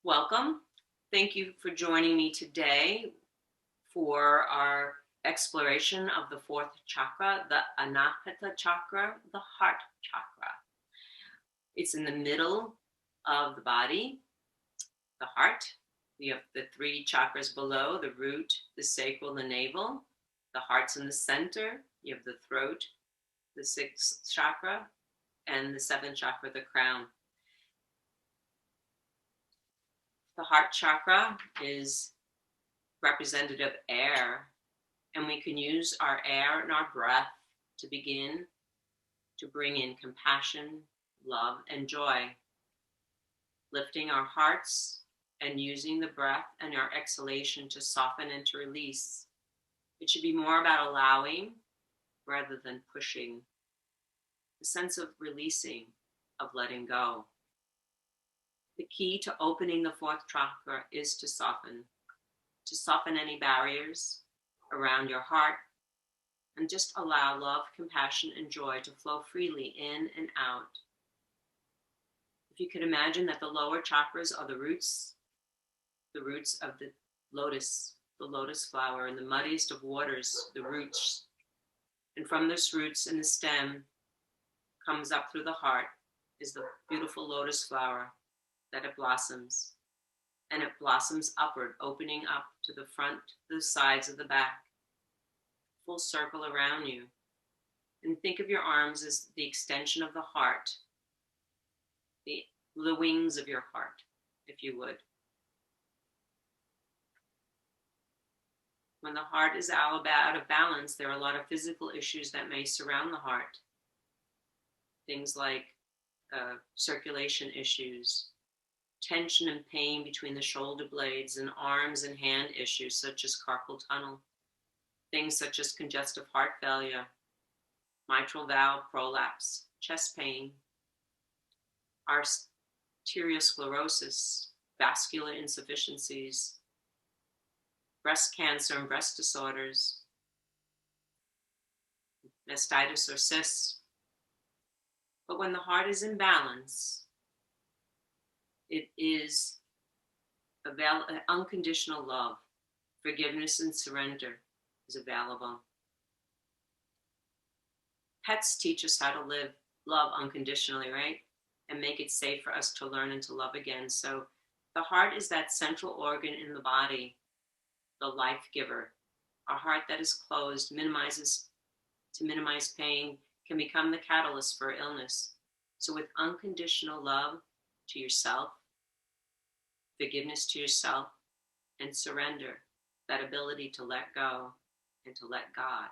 Welcome. Thank you for joining me today for our exploration of the fourth chakra, the Anahata chakra, the heart chakra. It's in the middle of the body, the heart. We have the three chakras below, the root, the sacral, the navel. The heart's in the center. You have the throat, the sixth chakra, and the seventh chakra, the crown. The heart chakra is representative of air, and we can use our air and our breath to begin to bring in compassion, love, and joy, lifting our hearts and using the breath and our exhalation to soften and to release. It should be more about allowing rather than pushing, a sense of releasing, of letting go. The key to opening the fourth chakra is to soften any barriers around your heart, and just allow love, compassion, and joy to flow freely in and out. If you could imagine that the lower chakras are the roots of the lotus flower, and the muddiest of waters, the roots. And from those roots and the stem comes up through the heart is the beautiful lotus flower that it blossoms. And it blossoms upward, opening up to the front, the sides of the back, full circle around you. And think of your arms as the extension of the heart, the wings of your heart, if you would. When the heart is out of balance, there are a lot of physical issues that may surround the heart. Things like circulation issues, tension and pain between the shoulder blades, and arms and hand issues such as carpal tunnel, things such as congestive heart failure, mitral valve prolapse, chest pain, arteriosclerosis, vascular insufficiencies, breast cancer and breast disorders, mastitis or cysts. But when the heart is in balance, it is unconditional love, forgiveness, and surrender is available. Pets teach us how to love unconditionally, right? And make it safe for us to learn and to love again. So the heart is that central organ in the body, the life giver. A heart that is closed minimize pain, can become the catalyst for illness. So with unconditional love to yourself, forgiveness to yourself, and surrender, that ability to let go and to let God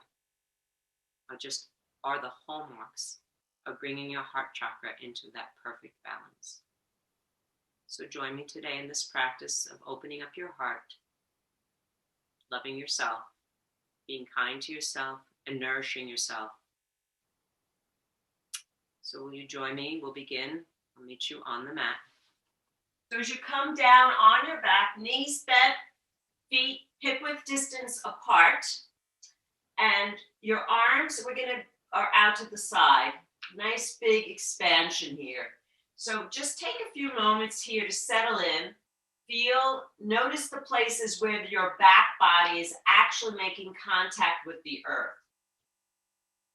are the hallmarks of bringing your heart chakra into that perfect balance. So join me today in this practice of opening up your heart, loving yourself, being kind to yourself, and nourishing yourself. So will you join me? We'll begin. I'll meet you on the mat. So as you come down on your back, knees bent, feet hip-width distance apart, and your arms are out to the side. Nice big expansion here. So just take a few moments here to settle in. Notice the places where your back body is actually making contact with the earth.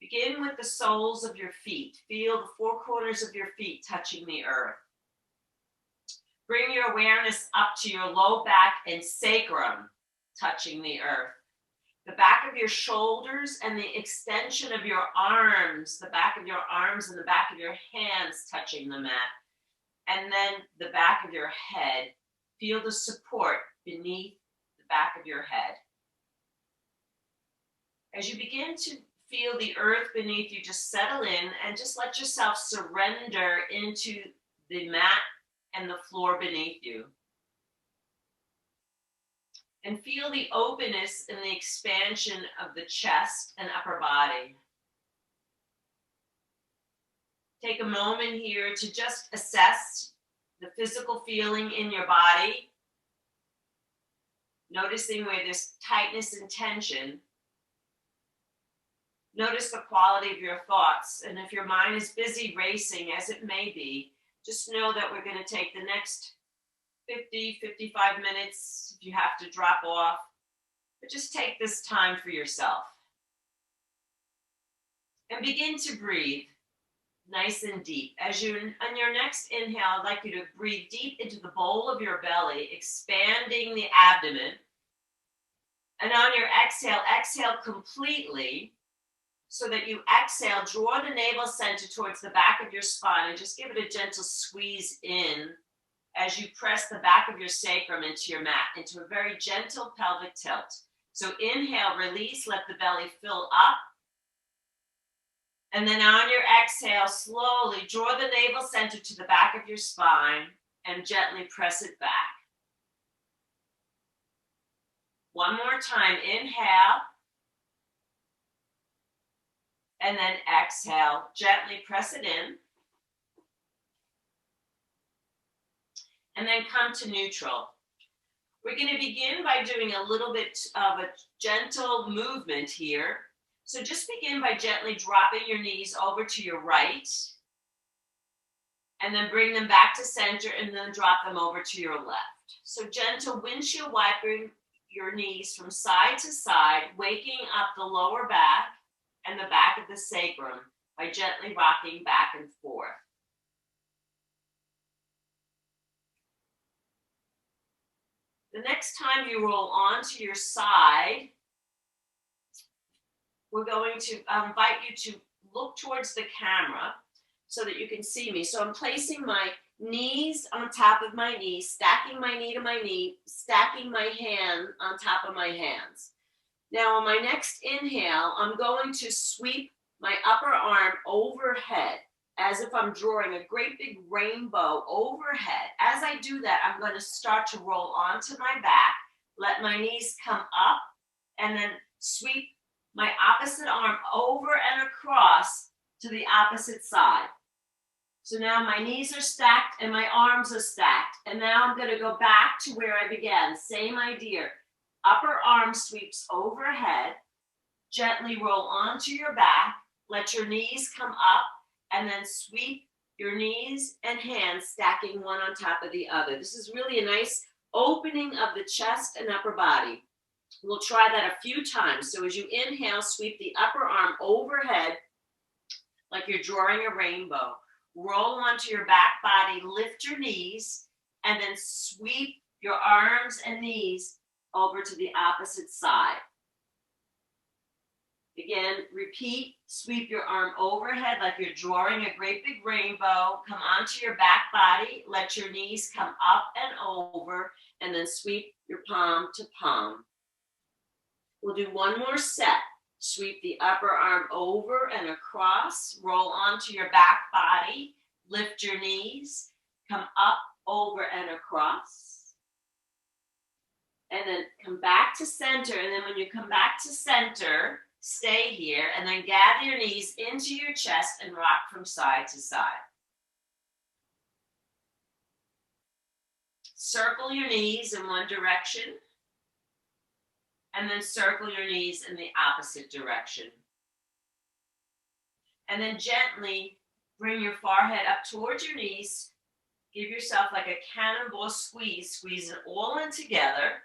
Begin with the soles of your feet. Feel the four corners of your feet touching the earth. Bring your awareness up to your low back and sacrum touching the earth. The back of your shoulders and the extension of your arms, the back of your arms and the back of your hands touching the mat. And then the back of your head. Feel the support beneath the back of your head. As you begin to feel the earth beneath you, just settle in and just let yourself surrender into the mat and the floor beneath you. And feel the openness and the expansion of the chest and upper body. Take a moment here to just assess the physical feeling in your body, noticing where there's tightness and tension. Notice the quality of your thoughts, and if your mind is busy racing, as it may be, just know that we're going to take the next 50, 55 minutes if you have to drop off. But just take this time for yourself. And begin to breathe nice and deep. As you, on your next inhale, I'd like you to breathe deep into the bowl of your belly, expanding the abdomen. And on your exhale, exhale completely so that you exhale, draw the navel center towards the back of your spine and just give it a gentle squeeze in as you press the back of your sacrum into your mat, into a very gentle pelvic tilt. So inhale, release, let the belly fill up. And then on your exhale, slowly draw the navel center to the back of your spine and gently press it back. One more time, inhale. And then exhale, gently press it in. And then come to neutral. We're going to begin by doing a little bit of a gentle movement here. So just begin by gently dropping your knees over to your right. And then bring them back to center and then drop them over to your left. So gentle windshield wiping your knees from side to side, waking up the lower back and the back of the sacrum by gently rocking back and forth. The next time you roll onto your side, we're going to invite you to look towards the camera so that you can see me. So I'm placing my knees on top of my knees, stacking my knee to my knee, stacking my hand on top of my hands. Now on my next inhale, I'm going to sweep my upper arm overhead as if I'm drawing a great big rainbow overhead. As I do that, I'm going to start to roll onto my back, let my knees come up, and then sweep my opposite arm over and across to the opposite side. So now my knees are stacked and my arms are stacked. And now I'm going to go back to where I began. Same idea. Upper arm sweeps overhead. Gently roll onto your back. Let your knees come up and then sweep your knees and hands, stacking one on top of the other. This is really a nice opening of the chest and upper body. We'll try that a few times. So as you inhale, sweep the upper arm overhead like you're drawing a rainbow. Roll onto your back body, lift your knees, and then sweep your arms and knees over to the opposite side. Again, repeat, sweep your arm overhead like you're drawing a great big rainbow. Come onto your back body, let your knees come up and over, and then sweep your palm to palm. We'll do one more set. Sweep the upper arm over and across, roll onto your back body, lift your knees, come up, over, and across. And then come back to center, and then when you come back to center, stay here, and then gather your knees into your chest and rock from side to side. Circle your knees in one direction, and then circle your knees in the opposite direction. And then gently bring your forehead up towards your knees. Give yourself like a cannonball squeeze. Squeeze it all in together.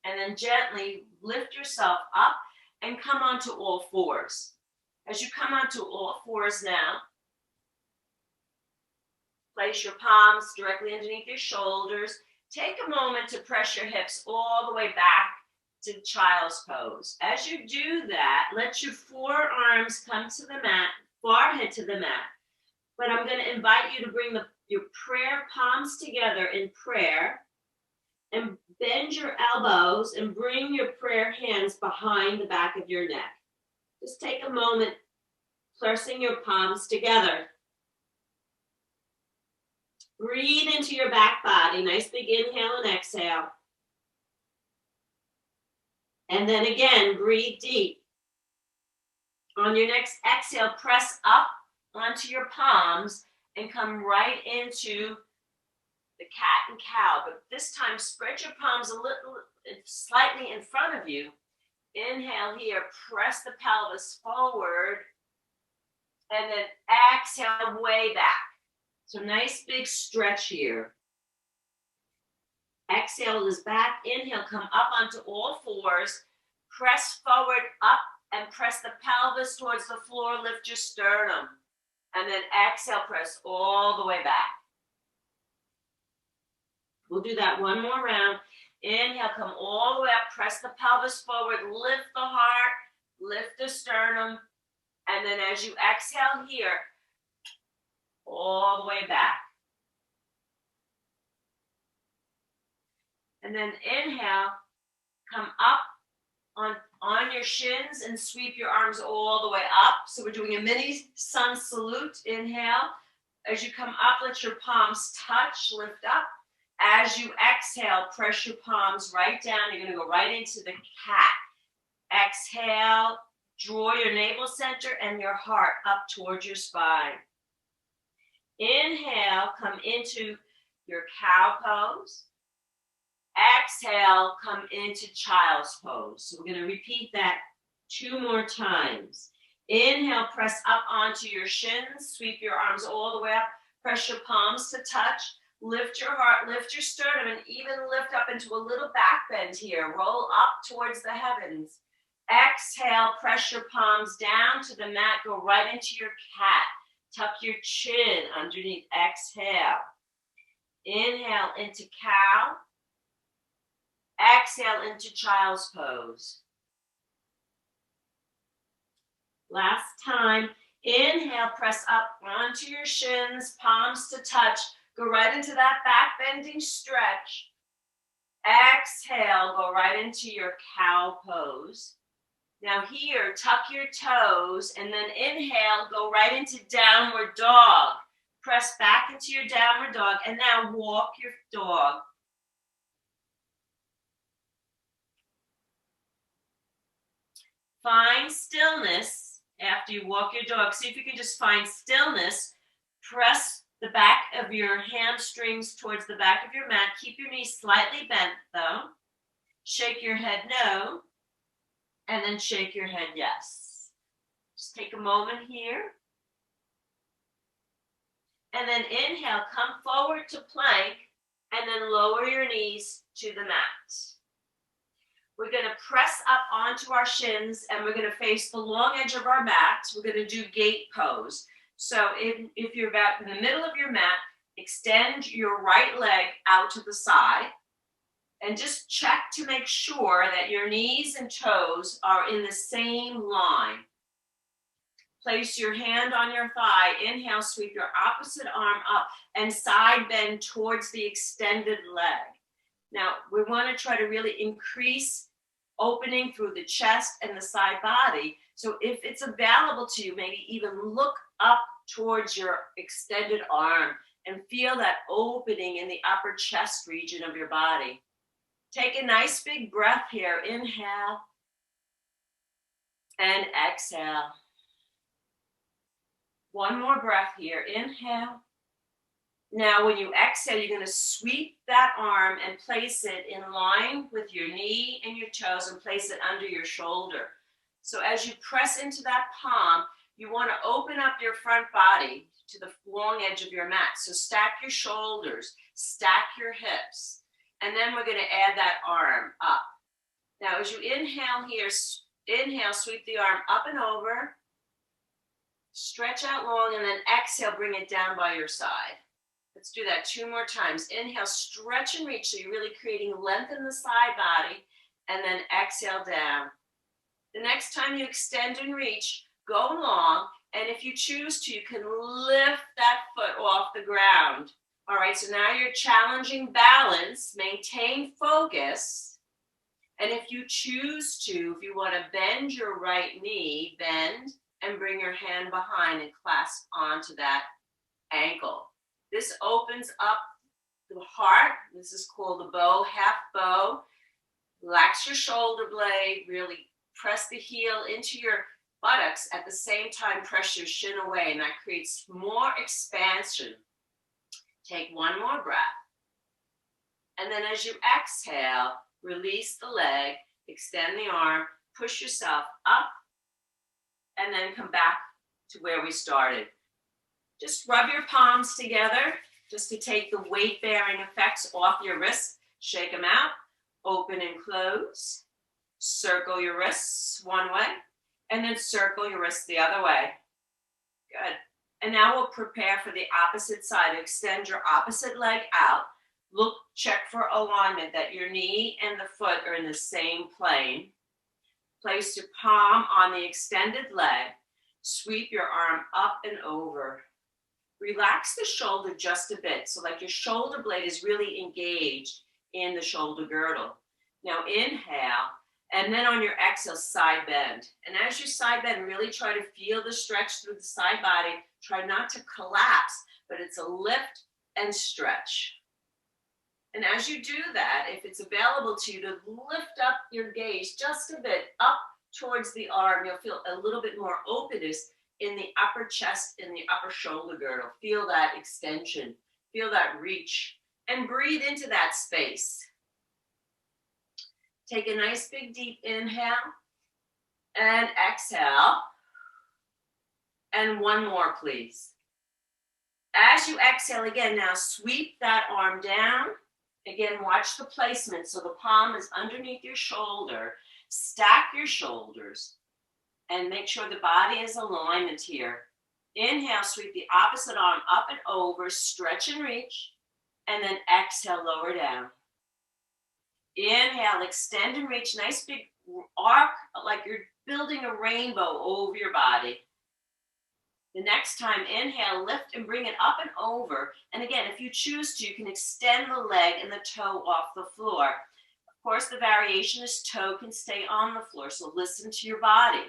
And then gently lift yourself up and come onto all fours. As you come onto all fours now, place your palms directly underneath your shoulders. Take a moment to press your hips all the way back to child's pose. As you do that, let your forearms come to the mat, forehead to the mat. But I'm going to invite you to bring your prayer palms together in prayer and bend your elbows and bring your prayer hands behind the back of your neck. Just take a moment pressing your palms together. Breathe into your back body. Nice big inhale and exhale. And then again, breathe deep. On your next exhale, press up onto your palms and come right into the cat and cow. But this time, spread your palms a little, slightly in front of you. Inhale here, press the pelvis forward, and then exhale way back. So nice big stretch here. Exhale is back. Inhale, come up onto all fours. Press forward, up, and press the pelvis towards the floor. Lift your sternum. And then exhale, press all the way back. We'll do that one more round. Inhale, come all the way up. Press the pelvis forward. Lift the heart. Lift the sternum. And then as you exhale here, all the way back. And then inhale, come up on your shins and sweep your arms all the way up. So we're doing a mini sun salute. Inhale. As you come up, let your palms touch, lift up. As you exhale, press your palms right down. You're going to go right into the cat. Exhale, draw your navel center and your heart up towards your spine. Inhale, come into your cow pose. Exhale, come into child's pose. So we're going to repeat that 2 more times. Inhale, press up onto your shins. Sweep your arms all the way up. Press your palms to touch. Lift your heart, lift your sternum, and even lift up into a little back bend here. Roll up towards the heavens. Exhale, press your palms down to the mat. Go right into your cat. Tuck your chin underneath. Exhale. Inhale into cow. Exhale into child's pose. Last time. Inhale, press up onto your shins, palms to touch. Go right into that back bending stretch. Exhale, go right into your cow pose. Now here, tuck your toes and then inhale, go right into downward dog. Press back into your downward dog and now walk your dog. Find stillness after you walk your dog. See if you can just find stillness. Press the back of your hamstrings towards the back of your mat. Keep your knees slightly bent though. Shake your head no. And then shake your head yes. Just take a moment here. And then inhale, come forward to plank. And then lower your knees to the mat. We're going to press up onto our shins and we're going to face the long edge of our mat. We're going to do gate pose. So if you're about in the middle of your mat, extend your right leg out to the side and just check to make sure that your knees and toes are in the same line. Place your hand on your thigh. Inhale, sweep your opposite arm up and side bend towards the extended leg. Now, we want to try to really increase opening through the chest and the side body. So if it's available to you, maybe even look up towards your extended arm and feel that opening in the upper chest region of your body. Take a nice big breath here. Inhale and exhale. One more breath here. Inhale. Now, when you exhale, you're going to sweep that arm and place it in line with your knee and your toes and place it under your shoulder. So as you press into that palm, you want to open up your front body to the long edge of your mat. So stack your shoulders, stack your hips, and then we're going to add that arm up. Now, as you inhale here, inhale, sweep the arm up and over, stretch out long, and then exhale, bring it down by your side. Let's do that 2 more times. Inhale, stretch and reach. So you're really creating length in the side body. And then exhale down. The next time you extend and reach, go long. And if you choose to, you can lift that foot off the ground. All right, so now you're challenging balance. Maintain focus. And if you choose to, if you want to bend your right knee, bend and bring your hand behind and clasp onto that ankle. This opens up the heart. This is called the bow, half bow. Relax your shoulder blade. Really press the heel into your buttocks. At the same time, press your shin away, and that creates more expansion. Take one more breath. And then as you exhale, release the leg, extend the arm, push yourself up, and then come back to where we started. Just rub your palms together just to take the weight-bearing effects off your wrists. Shake them out, open and close. Circle your wrists one way, and then circle your wrists the other way. Good. And now we'll prepare for the opposite side. Extend your opposite leg out. Look, check for alignment that your knee and the foot are in the same plane. Place your palm on the extended leg. Sweep your arm up and over. Relax the shoulder just a bit, so like your shoulder blade is really engaged in the shoulder girdle. Now inhale, and then on your exhale, side bend. And as you side bend, really try to feel the stretch through the side body. Try not to collapse, but it's a lift and stretch. And as you do that, if it's available to you, to lift up your gaze just a bit up towards the arm, you'll feel a little bit more openness in the upper chest, in the upper shoulder girdle. Feel that extension, feel that reach, and breathe into that space. Take a nice big deep inhale and exhale. And one more, please. As you exhale again, now sweep that arm down. Again, watch the placement. So the palm is underneath your shoulder. Stack your shoulders and make sure the body is in alignment here. Inhale, sweep the opposite arm up and over, stretch and reach, and then exhale, lower down. Inhale, extend and reach, nice big arc, like you're building a rainbow over your body. The next time, inhale, lift and bring it up and over. And again, if you choose to, you can extend the leg and the toe off the floor. Of course, the variation is toe can stay on the floor, so listen to your body.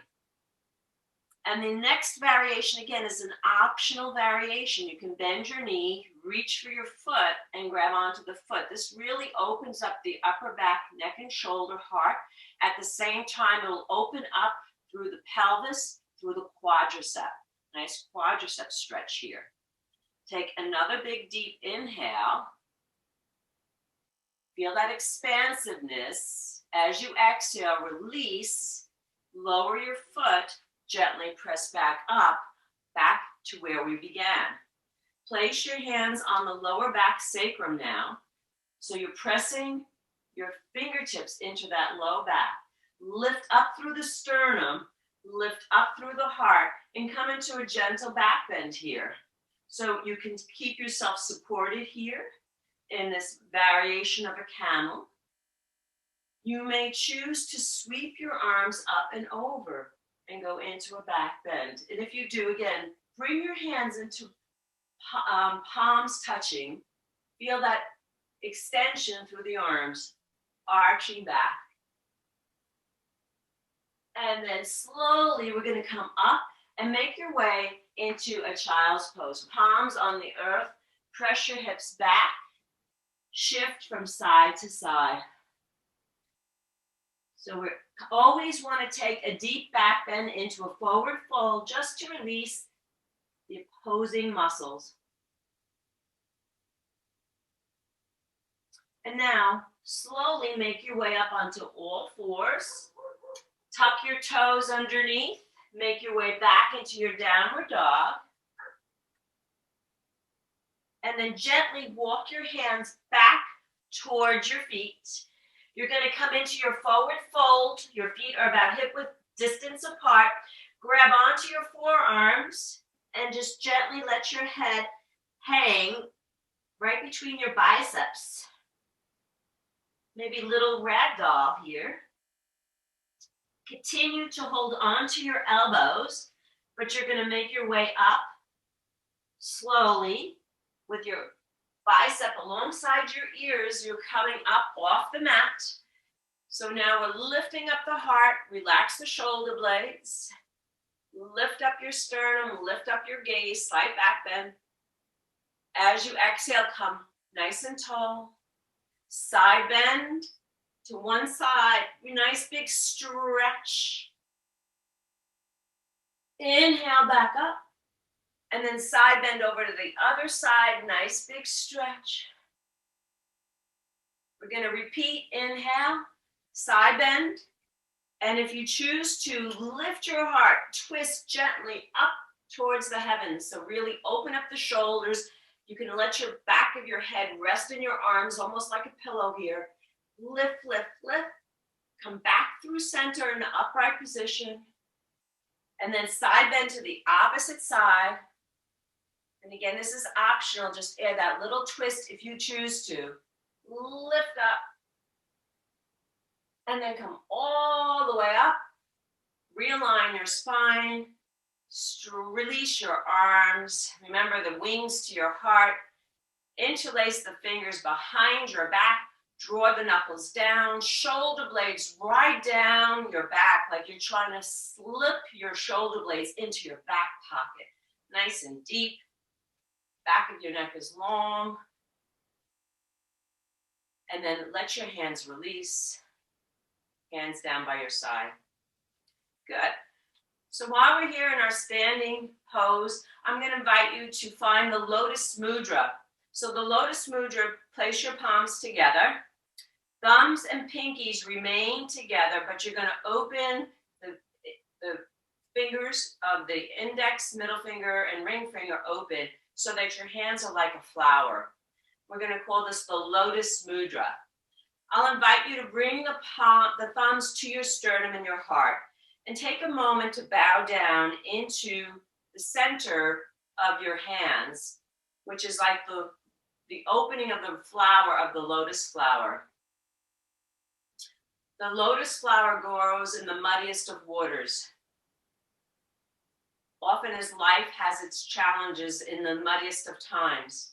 And the next variation, again, is an optional variation. You can bend your knee, reach for your foot, and grab onto the foot. This really opens up the upper back, neck and shoulder, heart. At the same time, it will open up through the pelvis, through the quadricep. Nice quadricep stretch here. Take another big deep inhale. Feel that expansiveness. As you exhale, release, lower your foot, gently press back up, back to where we began. Place your hands on the lower back sacrum now. So you're pressing your fingertips into that low back. Lift up through the sternum, lift up through the heart, and come into a gentle back bend here. So you can keep yourself supported here in this variation of a camel. You may choose to sweep your arms up and over and go into a back bend. And if you do, again, bring your hands into palms touching. Feel that extension through the arms, arching back. And then slowly we're going to come up and make your way into a child's pose. Palms on the earth, press your hips back, shift from side to side. So we always want to take a deep back bend into a forward fold just to release the opposing muscles. And now slowly make your way up onto all fours. Tuck your toes underneath. Make your way back into your downward dog. And then gently walk your hands back towards your feet. You're going to come into your forward fold. Your feet are about hip width distance apart. Grab onto your forearms and just gently let your head hang right between your biceps. Maybe little ragdoll here. Continue to hold on to your elbows, but you're going to make your way up slowly with your bicep alongside your ears. You're coming up off the mat. So now we're lifting up the heart. Relax the shoulder blades. Lift up your sternum. Lift up your gaze. Slight back bend. As you exhale, come nice and tall. Side bend to one side. Nice big stretch. Inhale back up. And then side bend over to the other side. Nice big stretch. We're going to repeat. Inhale, side bend. And if you choose to lift your heart, twist gently up towards the heavens. So really open up the shoulders. You can let your back of your head rest in your arms, almost like a pillow here. Lift, lift, lift. Come back through center in the upright position. And then side bend to the opposite side. And again, this is optional. Just add that little twist if you choose to. Lift up. And then come all the way up. Realign your spine. Release your arms. Remember the wings to your heart. Interlace the fingers behind your back. Draw the knuckles down. Shoulder blades right down your back, like you're trying to slip your shoulder blades into your back pocket. Nice and deep. Back of your neck is long. And then let your hands release. Hands down by your side. Good. So while we're here in our standing pose, I'm going to invite you to find the Lotus Mudra. So the Lotus Mudra, place your palms together. Thumbs and pinkies remain together, but you're going to open the fingers of the index, middle finger, and ring finger open so that your hands are like a flower. We're going to call this the Lotus Mudra. I'll invite you to bring the thumbs to your sternum and your heart. And take a moment to bow down into the center of your hands, which is like the opening of the flower of the lotus flower. The lotus flower grows in the muddiest of waters. Often as life has its challenges in the muddiest of times.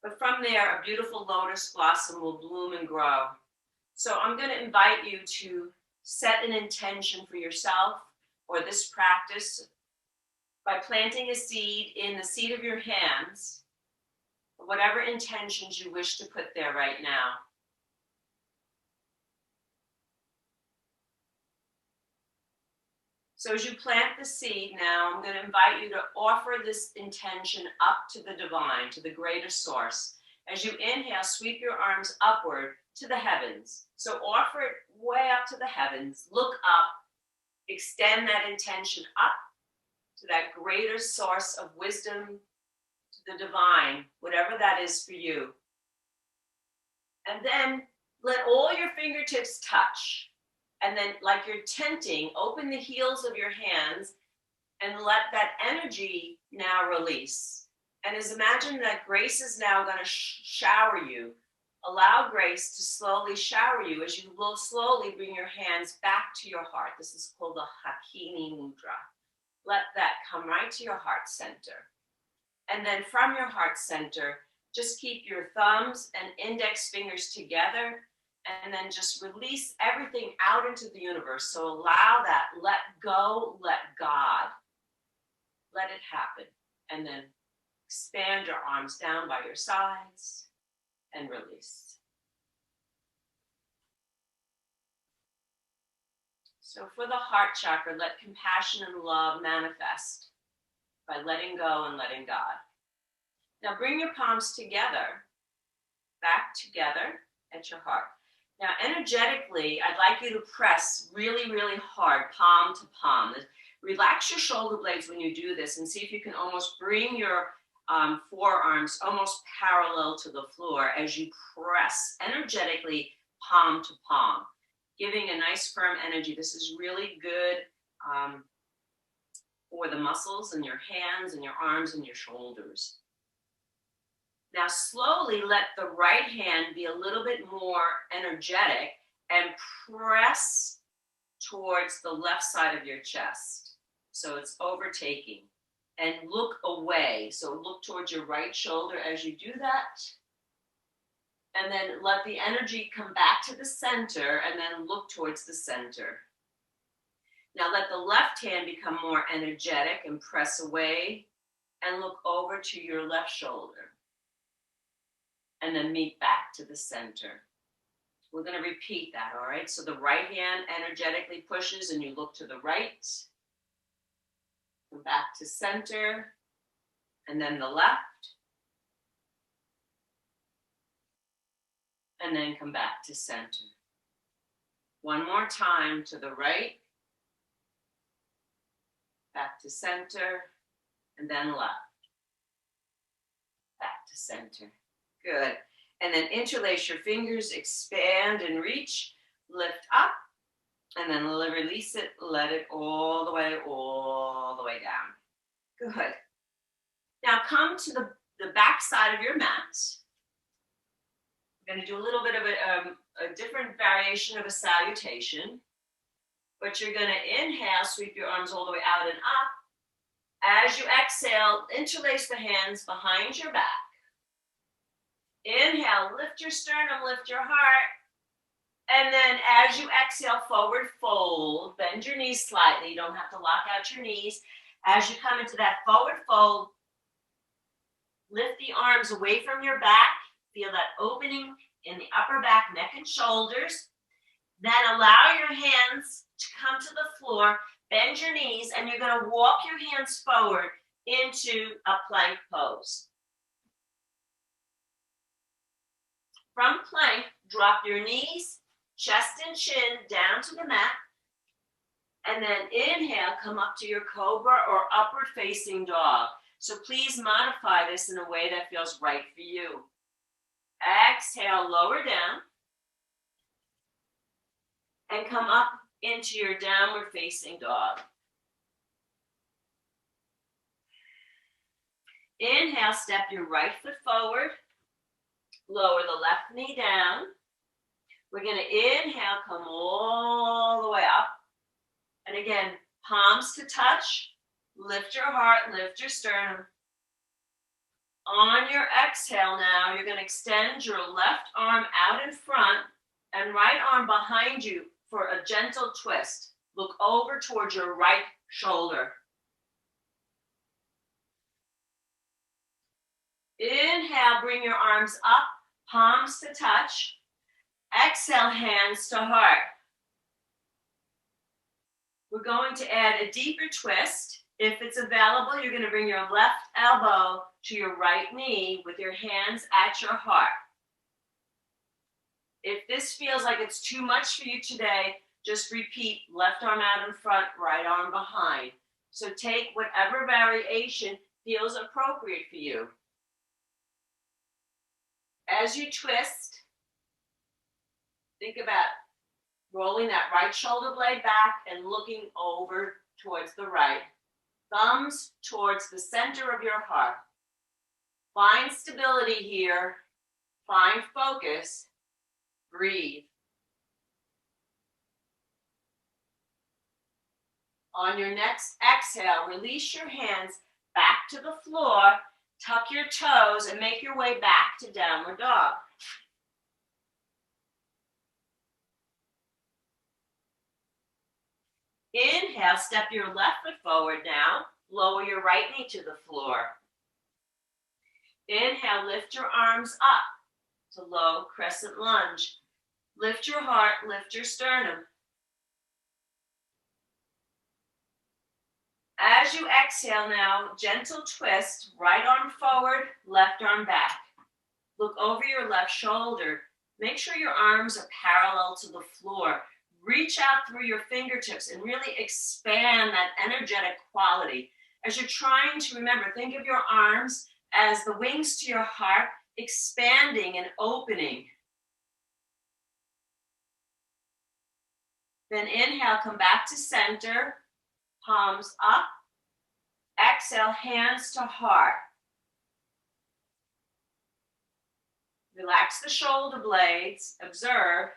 But from there, a beautiful lotus blossom will bloom and grow. So I'm going to invite you to set an intention for yourself or this practice by planting a seed in the seed of your hands, whatever intentions you wish to put there right now. So as you plant the seed now, I'm going to invite you to offer this intention up to the divine, to the greater source. As you inhale, sweep your arms upward to the heavens. So offer it way up to the heavens. Look up. Extend that intention up to that greater source of wisdom, to the divine, whatever that is for you. And then let all your fingertips touch. And then, like you're tenting, open the heels of your hands and let that energy now release. And imagine that grace is now going to shower you. Allow grace to slowly shower you as you will slowly bring your hands back to your heart. This is called the Hakini Mudra. Let that come right to your heart center. And then from your heart center, just keep your thumbs and index fingers together and then just release everything out into the universe. So allow that, let go, let God. Let it happen. And then expand your arms down by your sides and release. So for the heart chakra, let compassion and love manifest by letting go and letting God. Now bring your palms together, back together at your heart. Now energetically, I'd like you to press really, really hard, palm to palm. Relax your shoulder blades when you do this and see if you can almost bring your forearms almost parallel to the floor as you press energetically palm to palm, giving a nice firm energy. This is really good for the muscles in your hands and your arms and your shoulders. Now slowly let the right hand be a little bit more energetic and press towards the left side of your chest. So it's overtaking. And look away. So look towards your right shoulder as you do that. And then let the energy come back to the center and then look towards the center. Now let the left hand become more energetic and press away and look over to your left shoulder. And then meet back to the center. We're going to repeat that, all right? So the right hand energetically pushes and you look to the right. Back to center, and then the left, and then come back to center. One more time to the right, back to center, and then left. back to center. Good. And then interlace your fingers, expand and reach, lift up, and then release it, let it all the way down. Good. Now come to the back side of your mat. We're going to do a little bit of a different variation of a salutation. But you're going to inhale, sweep your arms all the way out and up. As you exhale, interlace the hands behind your back. Inhale, lift your sternum, lift your heart. And then as you exhale, forward fold. Bend your knees slightly. You don't have to lock out your knees. As you come into that forward fold, lift the arms away from your back. Feel that opening in the upper back, neck, and shoulders. Then allow your hands to come to the floor. Bend your knees, and you're going to walk your hands forward into a plank pose. From plank, drop your knees, chest and chin down to the mat. And then inhale, come up to your cobra or upward facing dog. So please modify this in a way that feels right for you. Exhale, lower down. And come up into your downward facing dog. Inhale, step your right foot forward. Lower the left knee down. We're going to inhale, come all the way up. And again, palms to touch. Lift your heart, lift your sternum. On your exhale now, you're going to extend your left arm out in front and right arm behind you for a gentle twist. Look over towards your right shoulder. Inhale, bring your arms up, palms to touch. Exhale, hands to heart. We're going to add a deeper twist. If it's available, you're going to bring your left elbow to your right knee with your hands at your heart. If this feels like it's too much for you today, just repeat left arm out in front, right arm behind. So take whatever variation feels appropriate for you. As you twist, think about rolling that right shoulder blade back and looking over towards the right. Thumbs towards the center of your heart. Find stability here. Find focus. Breathe. On your next exhale, release your hands back to the floor. Tuck your toes and make your way back to downward dog. Inhale, step your left foot forward now. Lower your right knee to the floor. Inhale, lift your arms up to low crescent lunge. Lift your heart, lift your sternum. As you exhale now, gentle twist, right arm forward, left arm back. Look over your left shoulder. Make sure your arms are parallel to the floor. Reach out through your fingertips and really expand that energetic quality. As you're trying to remember, think of your arms as the wings to your heart, expanding and opening. Then inhale, come back to center, palms up. Exhale, hands to heart. Relax the shoulder blades, observe.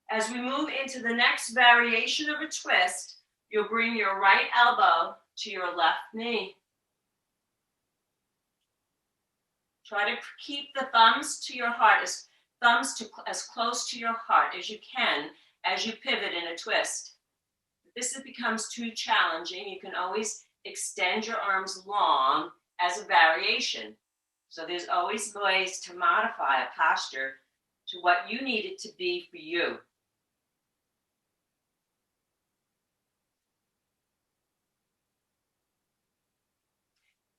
As we move into the next variation of a twist, you'll bring your right elbow to your left knee. Try to keep the thumbs to your heart, as close to your heart as you can as you pivot in a twist. If this becomes too challenging, you can always extend your arms long as a variation. So there's always ways to modify a posture to what you need it to be for you.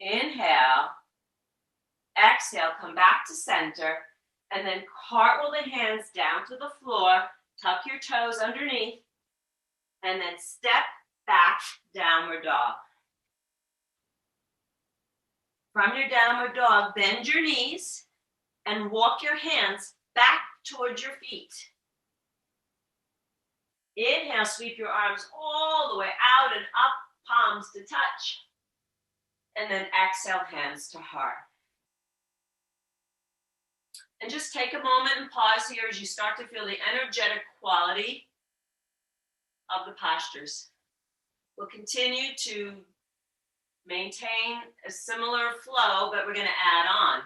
Inhale, exhale, come back to center, and then cartwheel the hands down to the floor, tuck your toes underneath, and then step back, downward dog. From your downward dog, bend your knees and walk your hands back towards your feet. Inhale, sweep your arms all the way out and up, palms to touch. And then exhale, hands to heart. And just take a moment and pause here as you start to feel the energetic quality of the postures. We'll continue to maintain a similar flow, but we're going to add on.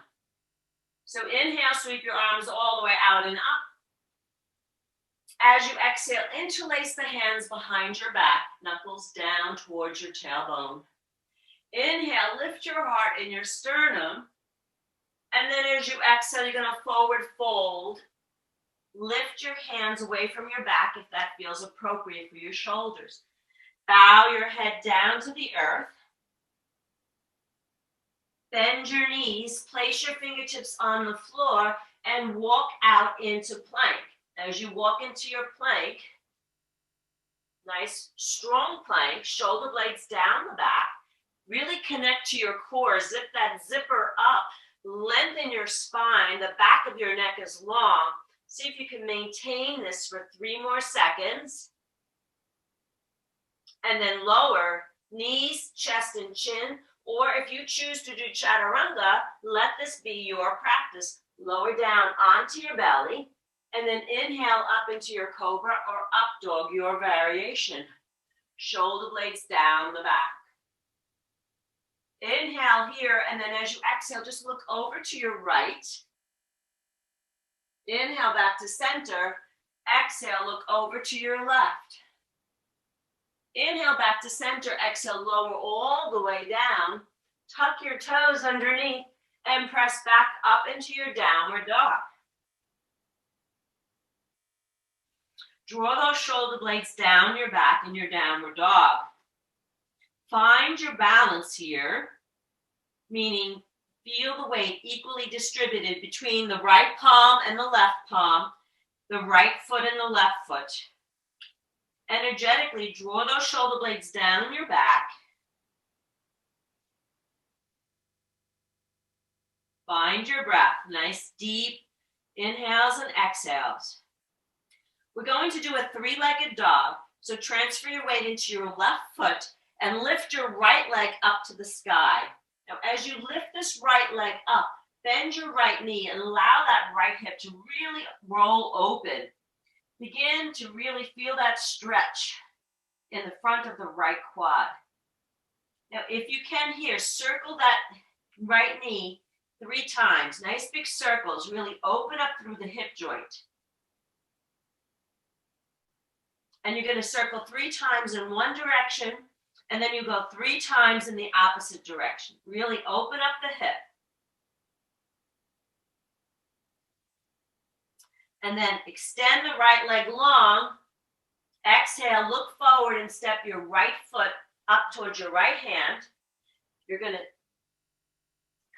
So inhale, sweep your arms all the way out and up. As you exhale, interlace the hands behind your back, knuckles down towards your tailbone. Inhale, lift your heart in your sternum. And then as you exhale, you're going to forward fold. Lift your hands away from your back if that feels appropriate for your shoulders. Bow your head down to the earth. Bend your knees, place your fingertips on the floor, and walk out into plank. As you walk into your plank, nice strong plank, shoulder blades down the back, really connect to your core, zip that zipper up, lengthen your spine, the back of your neck is long. See if you can maintain this for 3 more seconds. And then lower, knees, chest, and chin. Or if you choose to do chaturanga, let this be your practice. Lower down onto your belly, and then inhale up into your cobra or up dog, your variation. Shoulder blades down the back. Inhale here, and then as you exhale, just look over to your right. Inhale back to center. Exhale, look over to your left. Inhale back to center. Exhale, lower all the way down. Tuck your toes underneath and press back up into your downward dog. Draw those shoulder blades down your back in your downward dog. Find your balance here, meaning feel the weight equally distributed between the right palm and the left palm, the right foot and the left foot. Energetically draw those shoulder blades down in your back. Find your breath, nice deep inhales and exhales. We're going to do a 3-legged dog, so transfer your weight into your left foot and lift your right leg up to the sky. Now, as you lift this right leg up, bend your right knee and allow that right hip to really roll open. Begin to really feel that stretch in the front of the right quad. Now, if you can here, circle that right knee 3 times. Nice big circles. Really open up through the hip joint. And you're going to circle 3 times in one direction, and then you go 3 times in the opposite direction. Really open up the hip. And then extend the right leg long. Exhale, look forward and step your right foot up towards your right hand. You're going to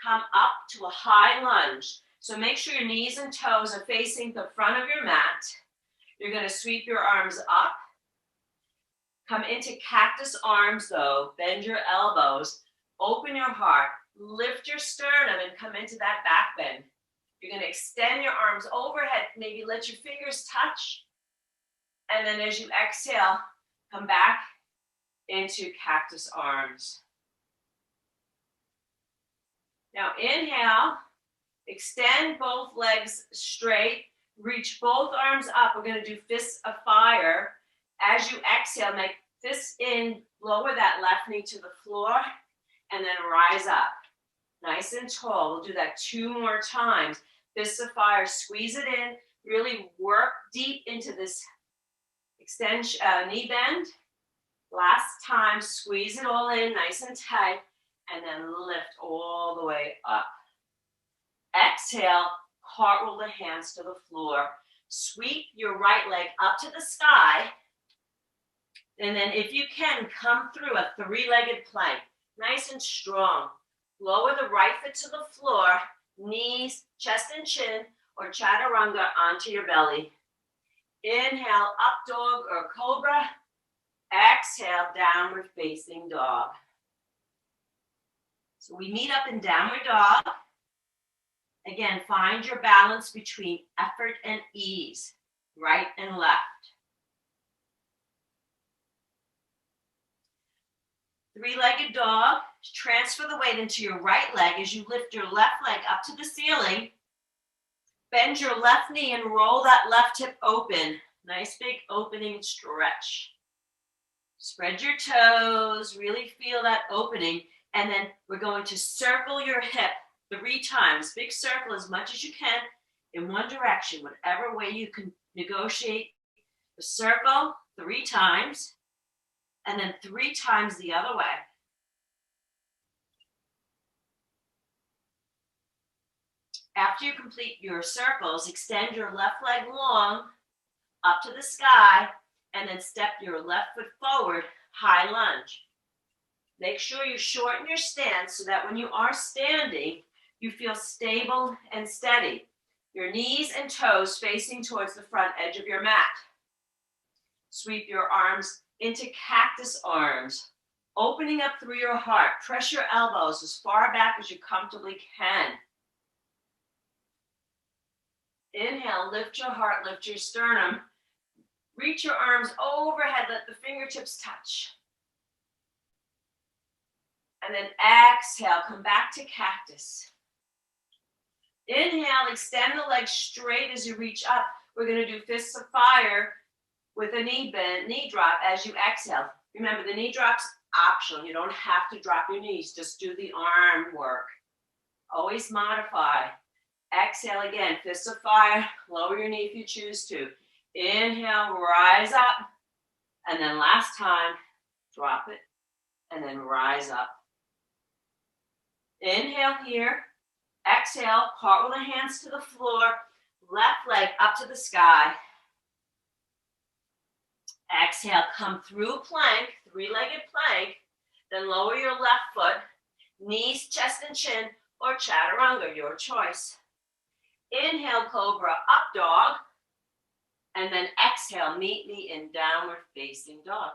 come up to a high lunge. So make sure your knees and toes are facing the front of your mat. You're going to sweep your arms up. Come into cactus arms though. Bend your elbows. Open your heart. Lift your sternum and come into that back bend. You're going to extend your arms overhead. Maybe let your fingers touch. And then as you exhale, come back into cactus arms. Now inhale. Extend both legs straight. Reach both arms up. We're going to do fists of fire. As you exhale, make fists in, lower that left knee to the floor, and then rise up. Nice and tall. We'll do that 2 more times. Fists of fire, squeeze it in. Really work deep into this extension, knee bend. Last time, squeeze it all in, nice and tight, and then lift all the way up. Exhale, cartwheel the hands to the floor. Sweep your right leg up to the sky. And then if you can, come through a 3-legged plank. Nice and strong. Lower the right foot to the floor. Knees, chest and chin, or chaturanga onto your belly. Inhale, up dog or cobra. Exhale, downward facing dog. So we meet up in downward dog. Again, find your balance between effort and ease, right and left. Three-legged dog. Transfer the weight into your right leg as you lift your left leg up to the ceiling. Bend your left knee and roll that left hip open. Nice big opening stretch. Spread your toes, really feel that opening. And then we're going to circle your hip 3 times. Big circle as much as you can in one direction, whatever way you can negotiate the circle 3 times. And then 3 times the other way. After you complete your circles, extend your left leg long up to the sky, and then step your left foot forward, high lunge. Make sure you shorten your stance so that when you are standing, you feel stable and steady. Your knees and toes facing towards the front edge of your mat. Sweep your arms into cactus arms, opening up through your heart. Press your elbows as far back as you comfortably can. Inhale, lift your heart, lift your sternum. Reach your arms overhead, let the fingertips touch. And then exhale, come back to cactus. Inhale, extend the legs straight as you reach up. We're going to do fists of fire with a knee bend, knee drop as you exhale. Remember, the knee drop's optional. You don't have to drop your knees. Just do the arm work. Always modify. Exhale again, fists of fire. Lower your knee if you choose to. Inhale, rise up. And then last time, drop it. And then rise up. Inhale here. Exhale, cartwheel the hands to the floor. Left leg up to the sky. Exhale, come through plank, 3-legged plank. Then lower your left foot. Knees, chest, and chin, or chaturanga, your choice. Inhale, cobra, up dog. And then exhale, meet me in downward facing dog.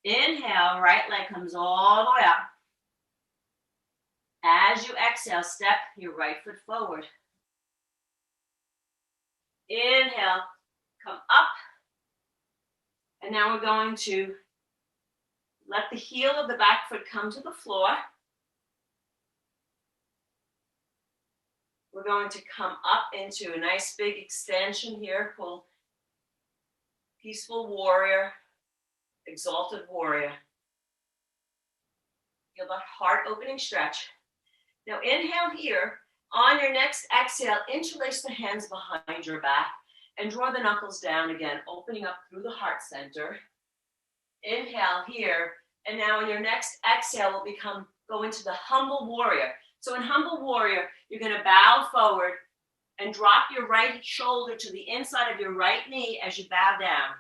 Inhale, right leg comes all the way up. As you exhale, step your right foot forward. Inhale, come up. And now we're going to let the heel of the back foot come to the floor. We're going to come up into a nice big extension here called Peaceful Warrior, Exalted Warrior. Feel that heart opening stretch. Now inhale here. On your next exhale, interlace the hands behind your back and draw the knuckles down again, opening up through the heart center. Inhale here. And now in your next exhale, we'll go into the humble warrior. So in humble warrior, you're going to bow forward and drop your right shoulder to the inside of your right knee as you bow down.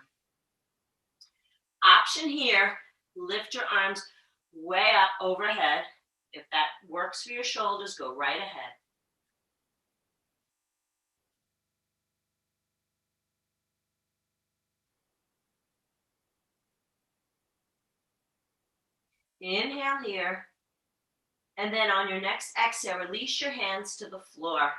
Option here, lift your arms way up overhead. If that works for your shoulders, go right ahead. Inhale here. And then on your next exhale, release your hands to the floor.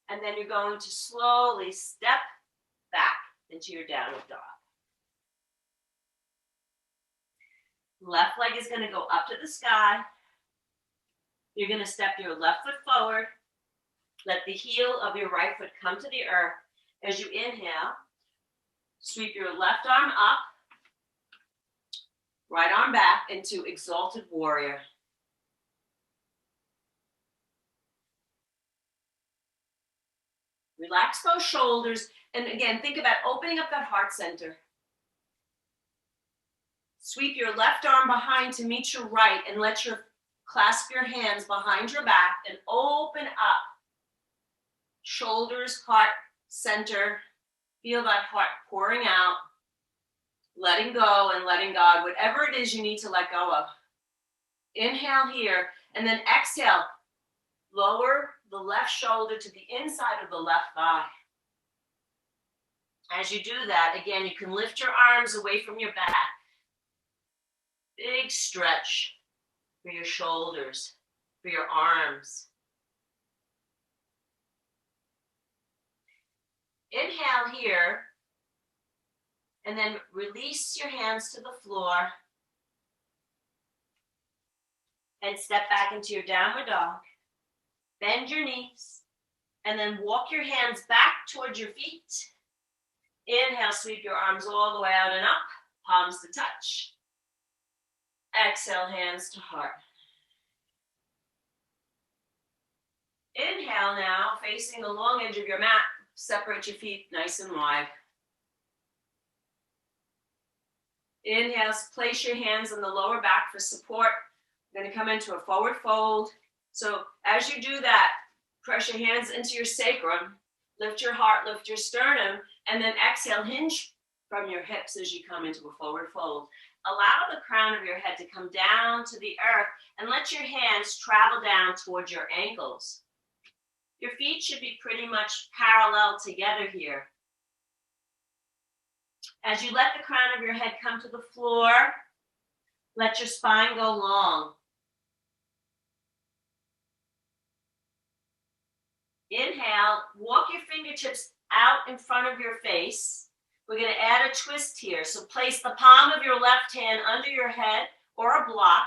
And then you're going to slowly step back into your downward dog. Left leg is going to go up to the sky. You're going to step your left foot forward. Let the heel of your right foot come to the earth. As you inhale, sweep your left arm up. Right arm back into Exalted Warrior. Relax those shoulders. And again, think about opening up that heart center. Sweep your left arm behind to meet your right and clasp your hands behind your back and open up. Shoulders, heart, center. Feel that heart pouring out. Letting go and letting God, whatever it is you need to let go of. Inhale here, and then exhale. Lower the left shoulder to the inside of the left thigh. As you do that, again, you can lift your arms away from your back. Big stretch for your shoulders, for your arms. Inhale here, and then release your hands to the floor and step back into your downward dog. Bend your knees, and then walk your hands back towards your feet. Inhale, sweep your arms all the way out and up, palms to touch. Exhale, hands to heart. Inhale now, facing the long edge of your mat. Separate your feet nice and wide. Inhale, place your hands on the lower back for support. You're going to come into a forward fold. So as you do that, press your hands into your sacrum, lift your heart, lift your sternum, and then exhale, hinge from your hips as you come into a forward fold. Allow the crown of your head to come down to the earth and let your hands travel down towards your ankles. Your feet should be pretty much parallel together here. As you let the crown of your head come to the floor, let your spine go long. Inhale, walk your fingertips out in front of your face. We're going to add a twist here. So place the palm of your left hand under your head or a block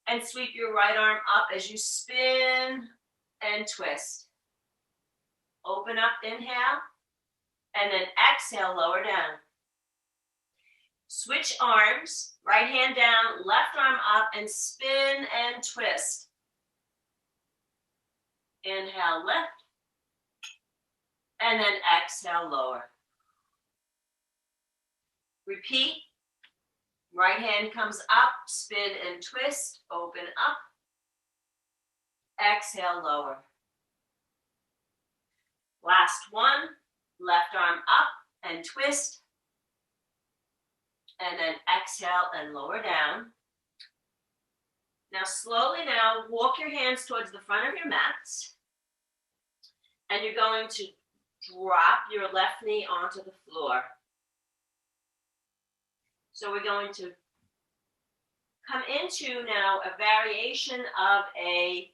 and sweep your right arm up as you spin and twist. Open up, inhale, and then exhale, lower down. Switch arms, right hand down, left arm up, and spin and twist. Inhale, lift. And then exhale, lower. Repeat. Right hand comes up, spin and twist, open up. Exhale, lower. Last one. Left arm up and twist. And then exhale and lower down. Now slowly walk your hands towards the front of your mats. And you're going to drop your left knee onto the floor. So we're going to come into now a variation of a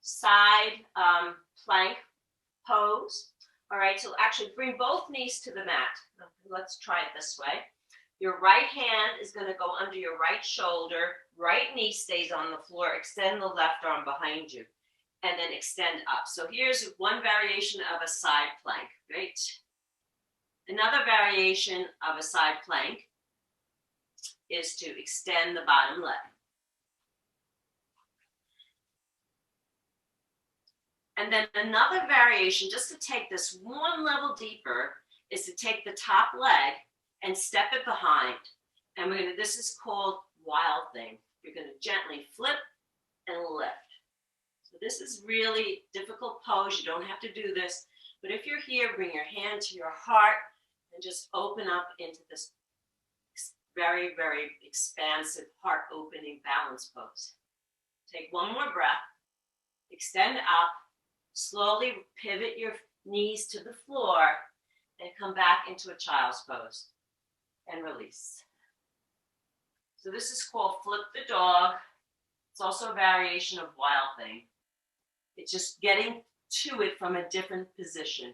side plank pose. All right, so actually bring both knees to the mat. Let's try it this way. Your right hand is going to go under your right shoulder. Right knee stays on the floor. Extend the left arm behind you. And then extend up. So here's one variation of a side plank, right? Another variation of a side plank is to extend the bottom leg. And then another variation, just to take this one level deeper, is to take the top leg and step it behind. And this is called wild thing. You're going to gently flip and lift. So this is really difficult pose. You don't have to do this. But if you're here, bring your hand to your heart and just open up into this very, very expansive heart opening balance pose. Take one more breath. Extend up. Slowly pivot your knees to the floor and come back into a child's pose and release. So this is called flip the dog. It's also a variation of wild thing. It's just getting to it from a different position.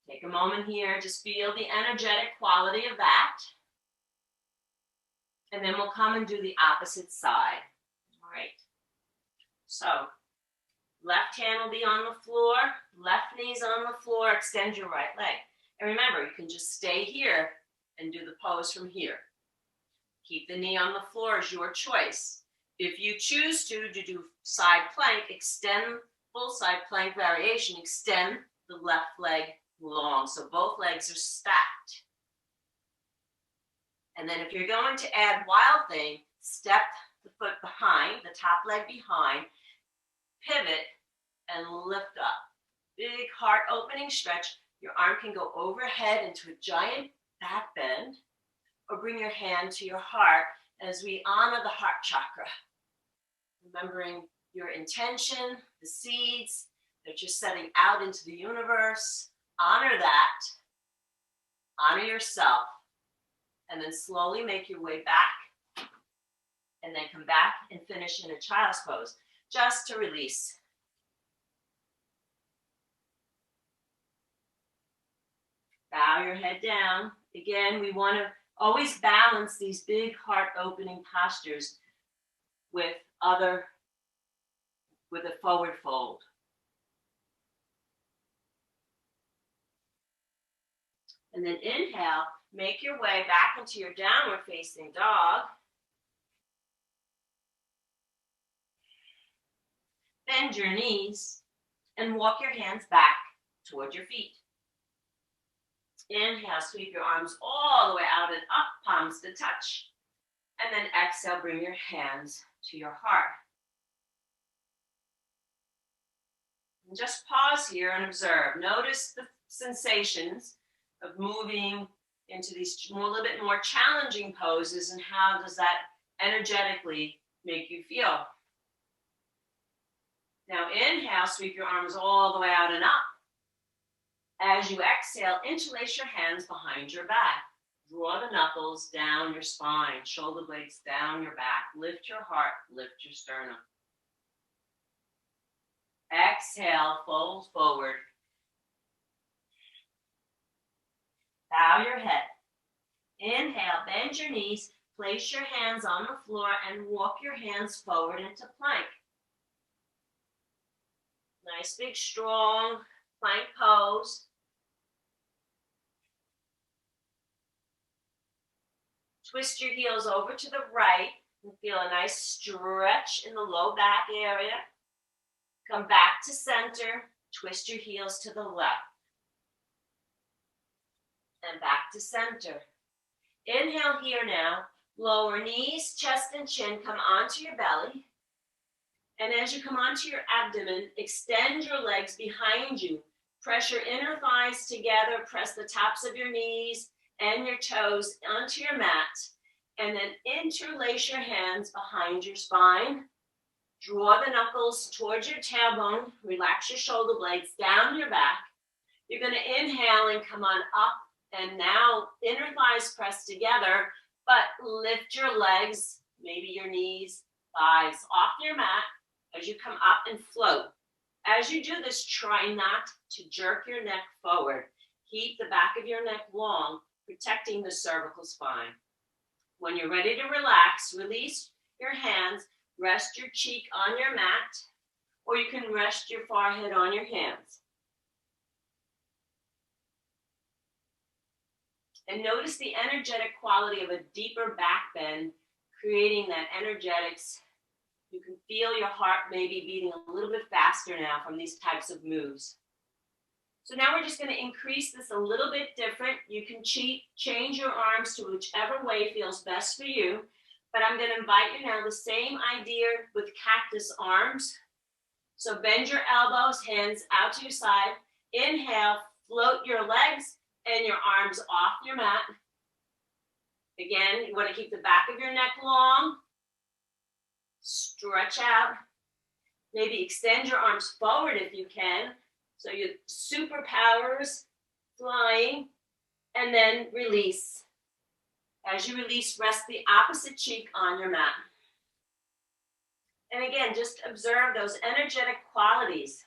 Take a moment here, just feel the energetic quality of that. And then we'll come and do the opposite side. All right. So, left hand will be on the floor, left knee's on the floor, extend your right leg. And remember, you can just stay here and do the pose from here. Keep the knee on the floor is your choice. If you choose to do side plank, extend full side plank variation, extend the left leg long. So both legs are stacked. And then if you're going to add wild thing, step the foot behind, the top leg behind, pivot and lift up. Big heart opening stretch. Your arm can go overhead into a giant back bend or bring your hand to your heart as we honor the heart chakra. Remembering your intention, the seeds, that you're setting out into the universe. Honor that. Honor yourself. And then slowly make your way back. And then come back and finish in a child's pose, just to release. Bow your head down. Again, we want to always balance these big heart opening postures with a forward fold. And then inhale, make your way back into your downward facing dog. Bend your knees and walk your hands back toward your feet. Inhale, sweep your arms all the way out and up, palms to touch. And then exhale, bring your hands to your heart. And just pause here and observe. Notice the sensations of moving into these a little bit more challenging poses, and how does that energetically make you feel. Now inhale, sweep your arms all the way out and up. As you exhale, interlace your hands behind your back. Draw the knuckles down your spine, shoulder blades down your back. Lift your heart, lift your sternum. Exhale, fold forward. Bow your head. Inhale, bend your knees, place your hands on the floor and walk your hands forward into plank. Nice big strong plank pose. Twist your heels over to the right and feel a nice stretch in the low back area. Come back to center, twist your heels to the left. And back to center. Inhale here now. Lower knees, chest, and chin come onto your belly. And as you come onto your abdomen, extend your legs behind you. Press your inner thighs together. Press the tops of your knees and your toes onto your mat. And then interlace your hands behind your spine. Draw the knuckles towards your tailbone. Relax your shoulder blades down your back. You're going to inhale and come on up. And now inner thighs press together, but lift your legs, maybe your knees, thighs off your mat as you come up and float. As you do this, try not to jerk your neck forward. Keep the back of your neck long, protecting the cervical spine. When you're ready to relax, release your hands, rest your cheek on your mat, or you can rest your forehead on your hands. And notice the energetic quality of a deeper back bend, creating that energetics. You can feel your heart maybe beating a little bit faster now from these types of moves. So now we're just going to increase this a little bit different. You can change your arms to whichever way feels best for you. But I'm going to invite you now the same idea with cactus arms. So bend your elbows, hands out to your side. Inhale, float your legs and your arms off your mat. Again, you want to keep the back of your neck long. Stretch out. Maybe extend your arms forward if you can. So your superpowers flying. And then release. As you release, rest the opposite cheek on your mat. And again, just observe those energetic qualities.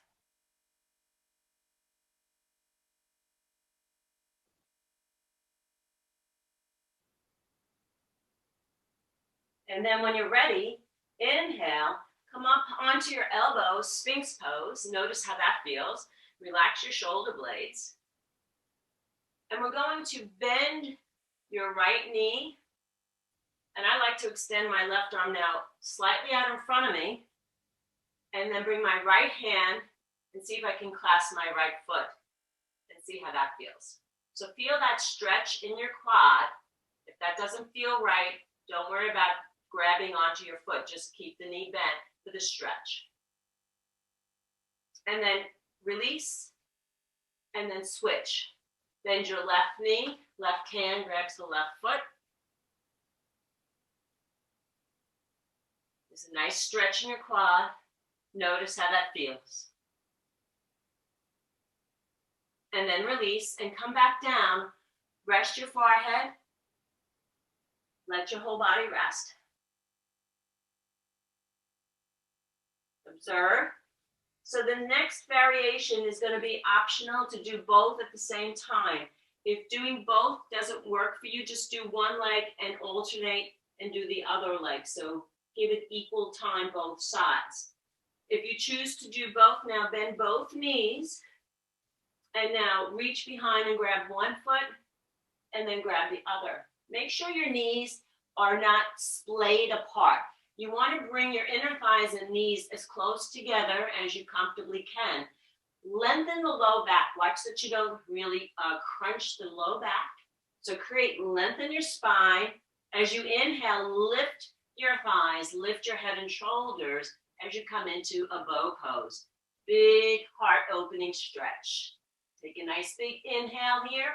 And then when you're ready, inhale, come up onto your elbows, Sphinx pose. Notice how that feels. Relax your shoulder blades. And we're going to bend your right knee. And I like to extend my left arm now slightly out in front of me. And then bring my right hand and see if I can clasp my right foot and see how that feels. So feel that stretch in your quad. If that doesn't feel right, don't worry about grabbing onto your foot. Just keep the knee bent for the stretch. And then release and then switch. Bend your left knee, left hand grabs the left foot. There's a nice stretch in your quad. Notice how that feels. And then release and come back down. Rest your forehead. Let your whole body rest. Observe. So the next variation is going to be optional to do both at the same time. If doing both doesn't work for you, just do one leg and alternate and do the other leg. So give it equal time both sides. If you choose to do both now, bend both knees. And now reach behind and grab one foot and then grab the other. Make sure your knees are not splayed apart. You want to bring your inner thighs and knees as close together as you comfortably can. Lengthen the low back. Watch that you don't really crunch the low back. So lengthen your spine. As you inhale, lift your thighs, lift your head and shoulders as you come into a bow pose. Big heart opening stretch. Take a nice big inhale here.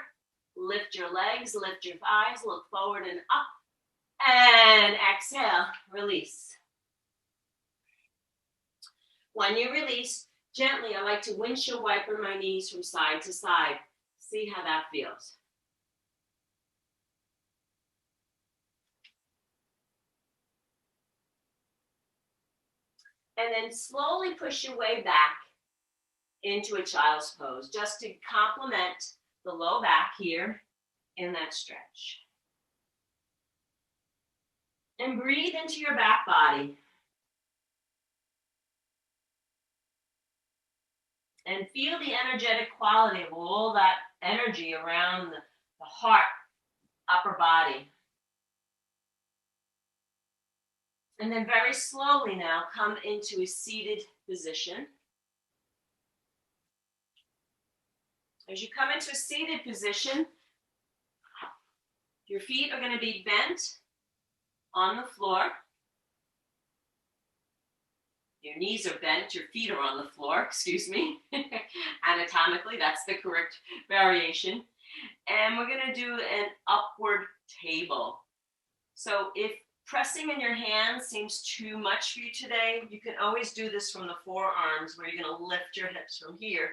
Lift your legs, lift your thighs, look forward and up. And exhale, release. When you release, gently, I like to windshield wiper my knees from side to side. See how that feels. And then slowly push your way back into a child's pose, just to complement the low back here in that stretch. And breathe into your back body. And feel the energetic quality of all that energy around the heart, upper body. And then very slowly now come into a seated position. As you come into a seated position, your feet are going to be bent on the floor. Your knees are bent, your feet are on the floor, excuse me. Anatomically, that's the correct variation. And we're going to do an upward table. So if pressing in your hands seems too much for you today, you can always do this from the forearms where you're going to lift your hips from here.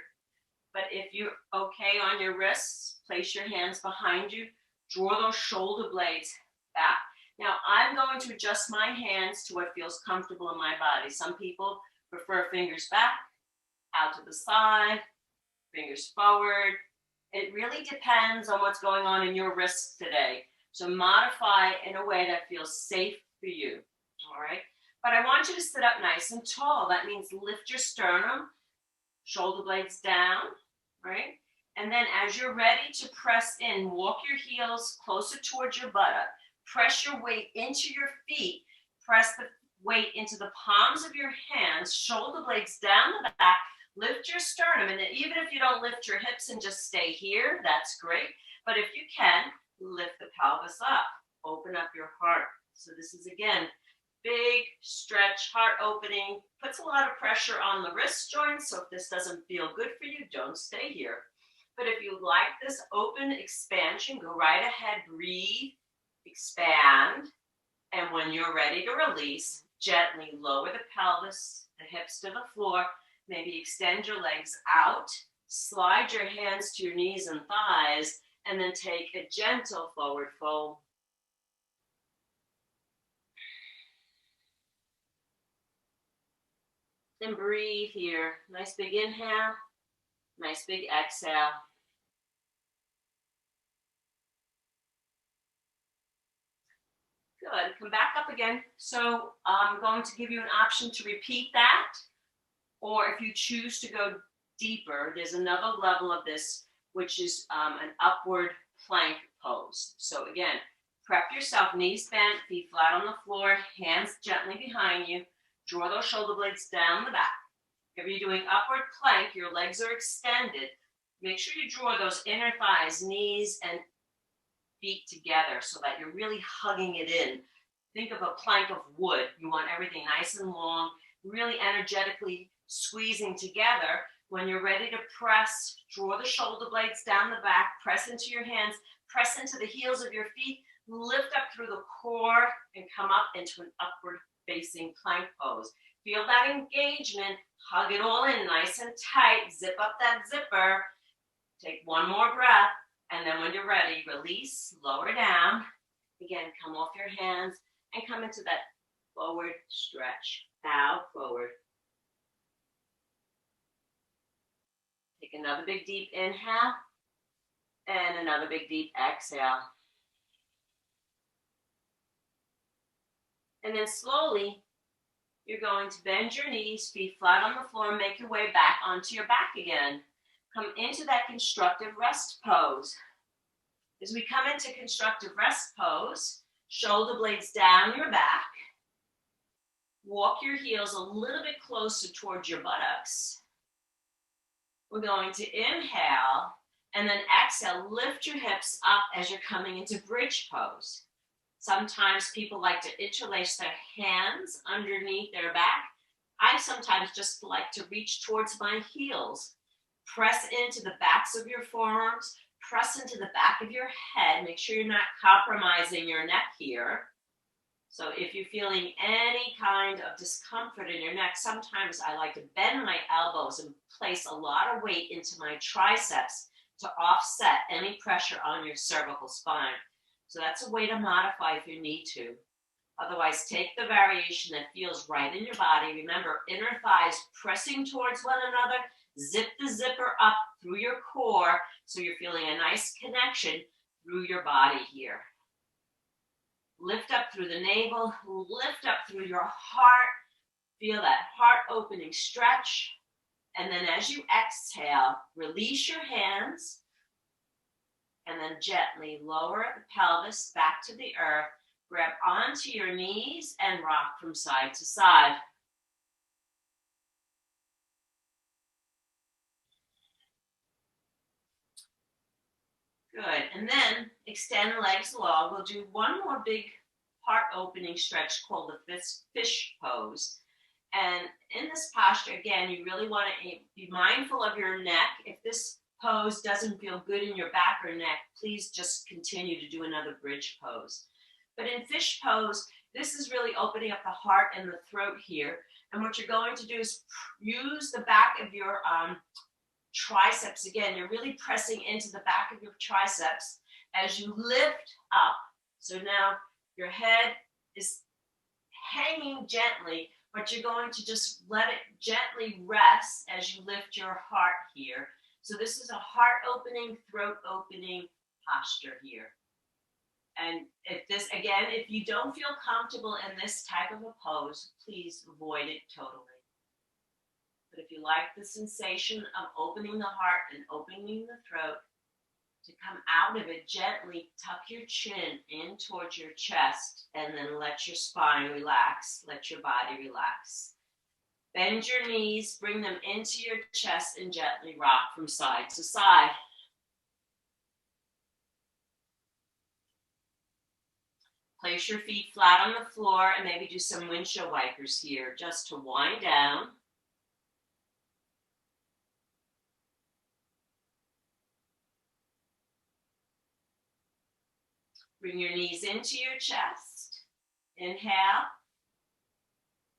But if you're okay on your wrists, place your hands behind you, draw those shoulder blades back. Now, I'm going to adjust my hands to what feels comfortable in my body. Some people prefer fingers back, out to the side, fingers forward. It really depends on what's going on in your wrists today. So modify in a way that feels safe for you, all right? But I want you to sit up nice and tall. That means lift your sternum, shoulder blades down, right? And then as you're ready to press in, walk your heels closer towards your buttock. Press your weight into your feet. Press the weight into the palms of your hands, shoulder blades down the back, lift your sternum. And even if you don't lift your hips and just stay here, that's great. But if you can, lift the pelvis up. Open up your heart. So this is, again, big stretch, heart opening. Puts a lot of pressure on the wrist joints. So if this doesn't feel good for you, don't stay here. But if you like this open expansion, go right ahead, breathe, expand. And when you're ready to release, gently lower the pelvis, the hips to the floor. Maybe extend your legs out. Slide your hands to your knees and thighs. And then take a gentle forward fold. And breathe here. Nice big inhale. Nice big exhale. Good. Come back up again. So I'm going to give you an option to repeat that. Or if you choose to go deeper, there's another level of this, which is an upward plank pose. So again, prep yourself, knees bent, feet flat on the floor, hands gently behind you. Draw those shoulder blades down the back. If you're doing upward plank, your legs are extended. Make sure you draw those inner thighs, knees, and feet together so that you're really hugging it in. Think of a plank of wood. You want everything nice and long, really energetically squeezing together. When you're ready to press, draw the shoulder blades down the back, press into your hands, press into the heels of your feet, lift up through the core, and come up into an upward facing plank pose. Feel that engagement, hug it all in nice and tight, zip up that zipper, Take one more breath, and then when you're ready, release, lower down. Again, come off your hands and come into that forward stretch. Bow forward. Take another big deep inhale and another big deep exhale. And then slowly, you're going to bend your knees, feet flat on the floor, and make your way back onto your back again. Come into that constructive rest pose. As we come into constructive rest pose, shoulder blades down your back. Walk your heels a little bit closer towards your buttocks. We're going to inhale and then exhale, lift your hips up as you're coming into bridge pose. Sometimes people like to interlace their hands underneath their back. I sometimes just like to reach towards my heels. Press into the backs of your forearms, press into the back of your head. Make sure you're not compromising your neck here. So if you're feeling any kind of discomfort in your neck, sometimes I like to bend my elbows and place a lot of weight into my triceps to offset any pressure on your cervical spine. So that's a way to modify if you need to. Otherwise, take the variation that feels right in your body. Remember, inner thighs pressing towards one another. Zip the zipper up through your core so you're feeling a nice connection through your body here. Lift up through the navel, lift up through your heart. Feel that heart opening stretch. And then as you exhale, release your hands and then gently lower the pelvis back to the earth. Grab onto your knees and rock from side to side. Good, and then extend the legs long. We'll do one more big heart opening stretch called the fish pose. And in this posture, again, you really want to be mindful of your neck. If this pose doesn't feel good in your back or neck, please just continue to do another bridge pose. But in fish pose, this is really opening up the heart and the throat here. And what you're going to do is use the back of your triceps. Again, you're really pressing into the back of your triceps as you lift up. So now your head is hanging gently, but you're going to just let it gently rest as you lift your heart here. So this is a heart opening, throat opening posture here. And if you don't feel comfortable in this type of a pose, please avoid it totally. But if you like the sensation of opening the heart and opening the throat, to come out of it gently, tuck your chin in towards your chest and then let your spine relax, let your body relax. Bend your knees, bring them into your chest and gently rock from side to side. Place your feet flat on the floor and maybe do some windshield wipers here just to wind down. Bring your knees into your chest. Inhale.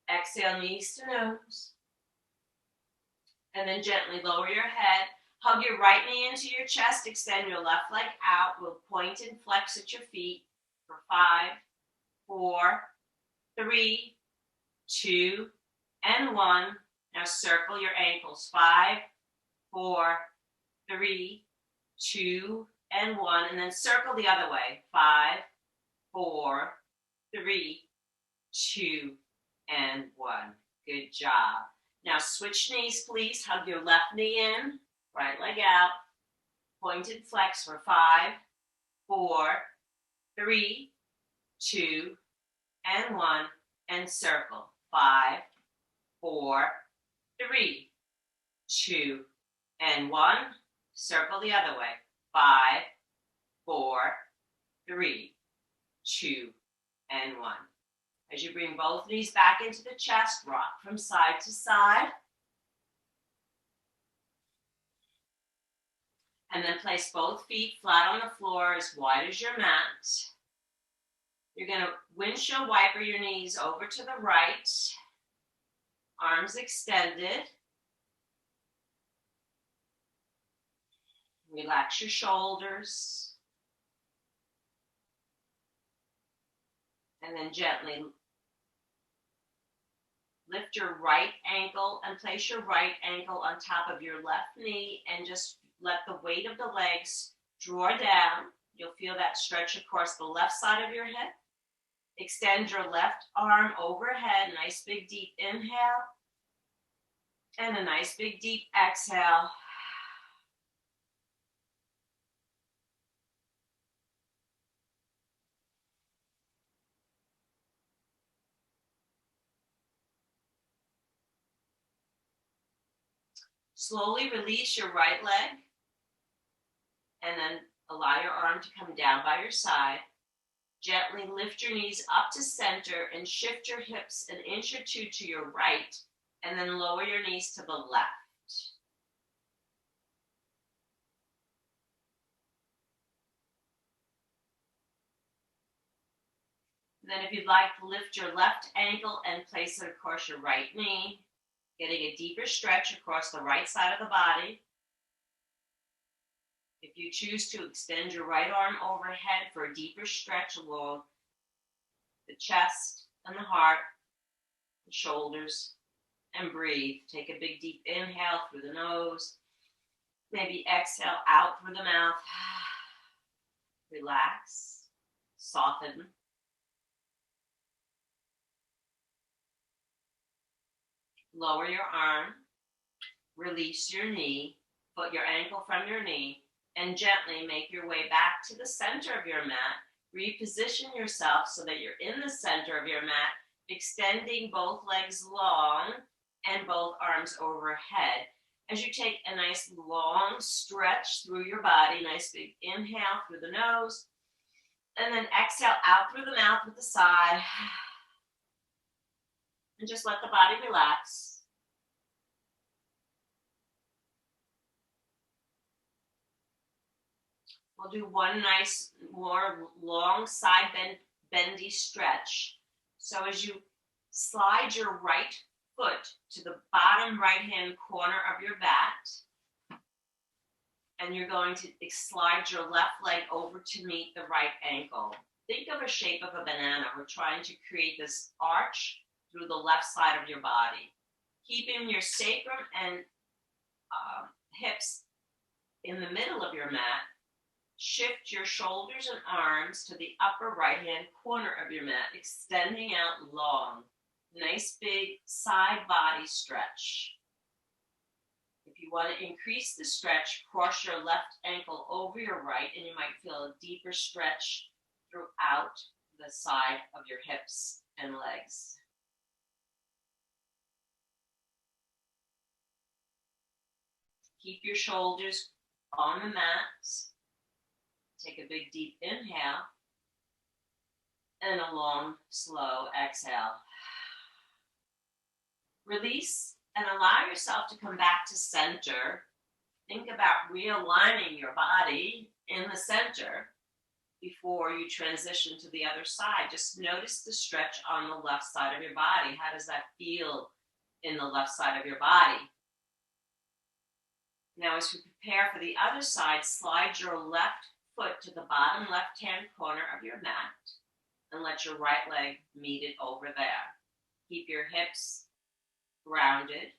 Exhale, knees to nose. And then gently lower your head. Hug your right knee into your chest. Extend your left leg out. We'll point and flex at your feet for 5, 4, 3, 2, and 1. Now circle your ankles. 5, 4, 3, 2, and 1. And then circle the other way. 5, 4, 3, 2, and 1. Good job. Now switch knees, please. Hug your left knee in, right leg out. Point and flex for 5, 4, 3, 2, and 1. And circle. 5, 4, 3, 2, and 1. Circle the other way. 5, 4, 3, 2, and 1. As you bring both knees back into the chest, rock from side to side. And then place both feet flat on the floor as wide as your mat. You're going to windshield wiper your knees over to the right. Arms extended. Relax your shoulders. And then gently lift your right ankle and place your right ankle on top of your left knee and just let the weight of the legs draw down. You'll feel that stretch across the left side of your hip. Extend your left arm overhead. Nice big deep inhale. And a nice big deep exhale. Slowly release your right leg and then allow your arm to come down by your side. Gently lift your knees up to center and shift your hips an inch or two to your right and then lower your knees to the left. Then if you'd like, lift your left ankle and place it across your right knee, getting a deeper stretch across the right side of the body. If you choose to extend your right arm overhead for a deeper stretch along the chest and the heart, the shoulders, and breathe. Take a big deep inhale through the nose. Maybe exhale out through the mouth. Relax, soften. Lower your arm, release your knee, put your ankle from your knee, and gently make your way back to the center of your mat. Reposition yourself so that you're in the center of your mat, extending both legs long and both arms overhead. As you take a nice long stretch through your body, nice big inhale through the nose, and then exhale out through the mouth with the sigh. And just let the body relax. We'll do one nice, more long side bendy stretch. So as you slide your right foot to the bottom right-hand corner of your mat, and you're going to slide your left leg over to meet the right ankle. Think of a shape of a banana. We're trying to create this arch through the left side of your body. Keeping your sacrum and hips in the middle of your mat, shift your shoulders and arms to the upper right-hand corner of your mat, extending out long. Nice big side body stretch. If you want to increase the stretch, cross your left ankle over your right, and you might feel a deeper stretch throughout the side of your hips and legs. Keep your shoulders on the mat. Take a big deep inhale and a long, slow exhale. Release and allow yourself to come back to center. Think about realigning your body in the center before you transition to the other side. Just notice the stretch on the left side of your body. How does that feel in the left side of your body? Now, as we prepare for the other side, slide your left foot to the bottom left-hand corner of your mat and let your right leg meet it over there. Keep your hips grounded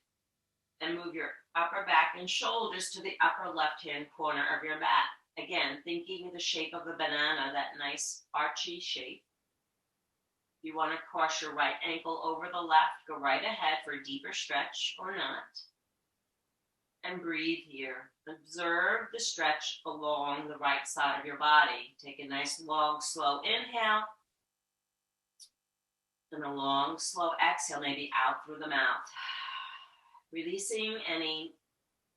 and move your upper back and shoulders to the upper left-hand corner of your mat. Again, thinking of the shape of a banana, that nice archy shape. If you want to cross your right ankle over the left, go right ahead for a deeper stretch or not. And breathe here. Observe the stretch along the right side of your body. Take a nice long, slow inhale. And a long, slow exhale, maybe out through the mouth. Releasing any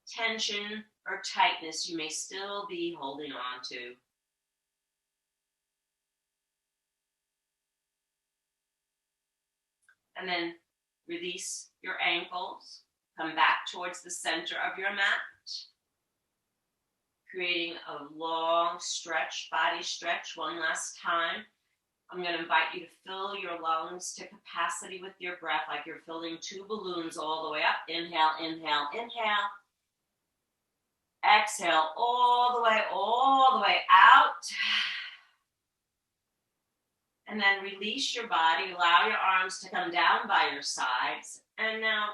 tension or tightness you may still be holding on to. And then release your ankles. Come back towards the center of your mat. Creating a long stretch, body stretch one last time. I'm going to invite you to fill your lungs to capacity with your breath, like you're filling two balloons all the way up. Inhale, inhale, inhale. Exhale all the way out. And then release your body. Allow your arms to come down by your sides. And now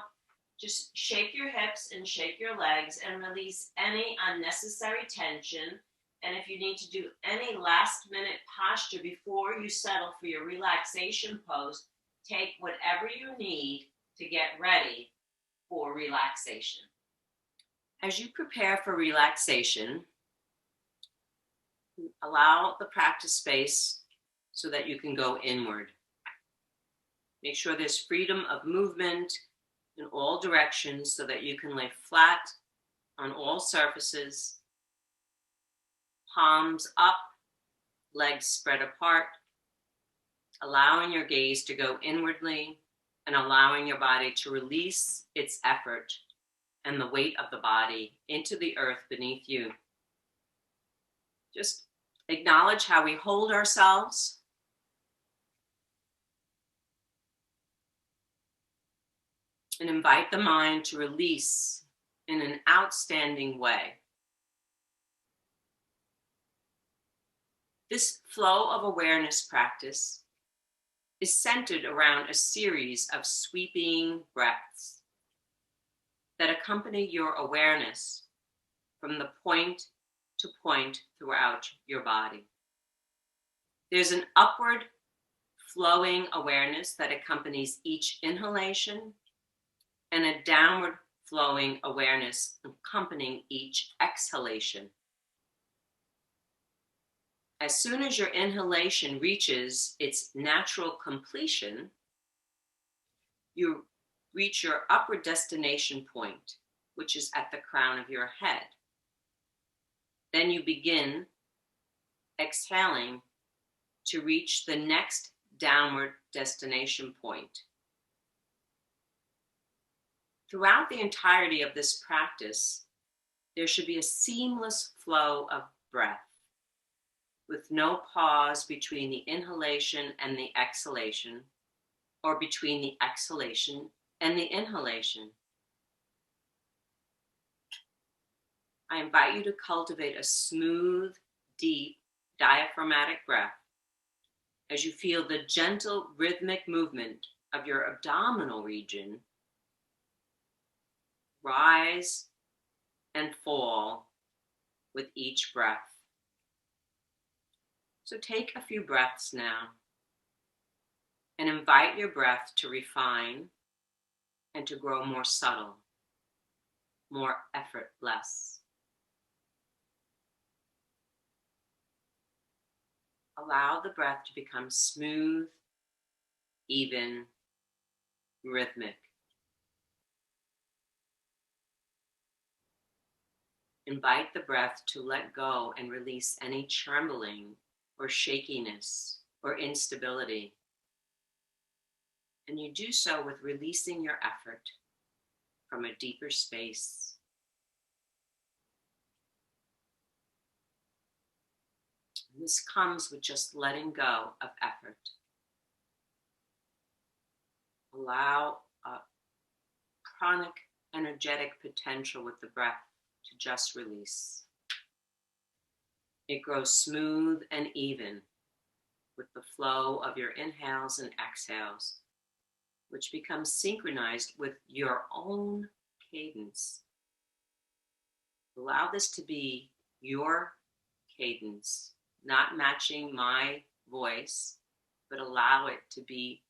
just shake your hips and shake your legs and release any unnecessary tension. And if you need to do any last minute posture before you settle for your relaxation pose, take whatever you need to get ready for relaxation. As you prepare for relaxation, allow the practice space so that you can go inward. Make sure there's freedom of movement in all directions so that you can lay flat on all surfaces, palms up, legs spread apart, allowing your gaze to go inwardly and allowing your body to release its effort and the weight of the body into the earth beneath you. Just acknowledge how we hold ourselves. And invite the mind to release in an outstanding way. This flow of awareness practice is centered around a series of sweeping breaths that accompany your awareness from the point to point throughout your body. There's an upward flowing awareness that accompanies each inhalation and a downward flowing awareness accompanying each exhalation. As soon as your inhalation reaches its natural completion, you reach your upward destination point, which is at the crown of your head. Then you begin exhaling to reach the next downward destination point. Throughout the entirety of this practice, there should be a seamless flow of breath, with no pause between the inhalation and the exhalation, or between the exhalation and the inhalation. I invite you to cultivate a smooth, deep, diaphragmatic breath as you feel the gentle rhythmic movement of your abdominal region rise and fall with each breath. So take a few breaths now and invite your breath to refine and to grow more subtle, more effortless. Allow the breath to become smooth, even, rhythmic. Invite the breath to let go and release any trembling or shakiness or instability. And you do so with releasing your effort from a deeper space. And this comes with just letting go of effort. Allow a chronic, energetic potential with the breath to just release. It grows smooth and even with the flow of your inhales and exhales, which becomes synchronized with your own cadence. Allow this to be your cadence, not matching my voice, but allow it to be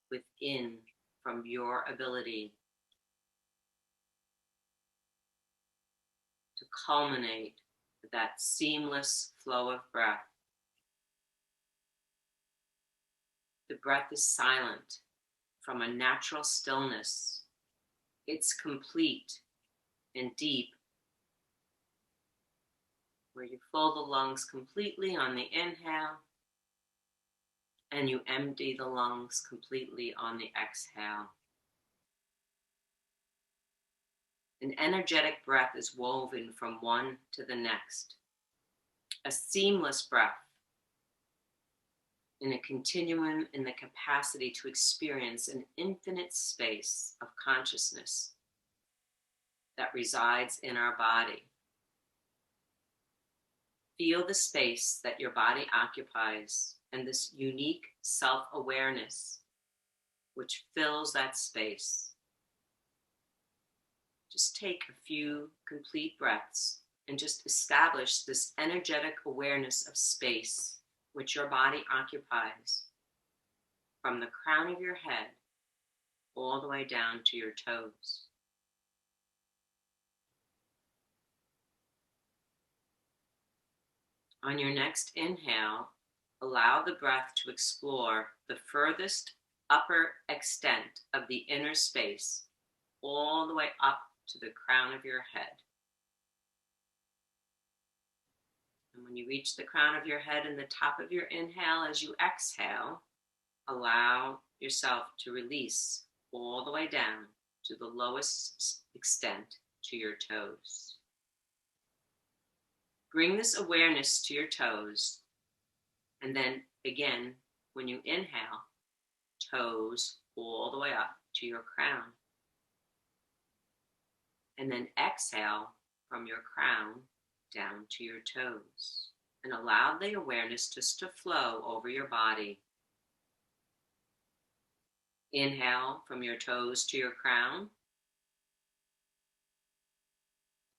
within from your ability to culminate with that seamless flow of breath. The breath is silent from a natural stillness. It's complete and deep, where you fill the lungs completely on the inhale and you empty the lungs completely on the exhale. An energetic breath is woven from one to the next. A seamless breath in a continuum in the capacity to experience an infinite space of consciousness that resides in our body. Feel the space that your body occupies and this unique self-awareness which fills that space. Just take a few complete breaths and just establish this energetic awareness of space which your body occupies from the crown of your head all the way down to your toes. On your next inhale, allow the breath to explore the furthest upper extent of the inner space, all the way up to the crown of your head. And when you reach the crown of your head and the top of your inhale, as you exhale, allow yourself to release all the way down to the lowest extent to your toes. Bring this awareness to your toes, and then again, when you inhale, toes all the way up to your crown. And then exhale from your crown down to your toes. And allow the awareness just to flow over your body. Inhale from your toes to your crown.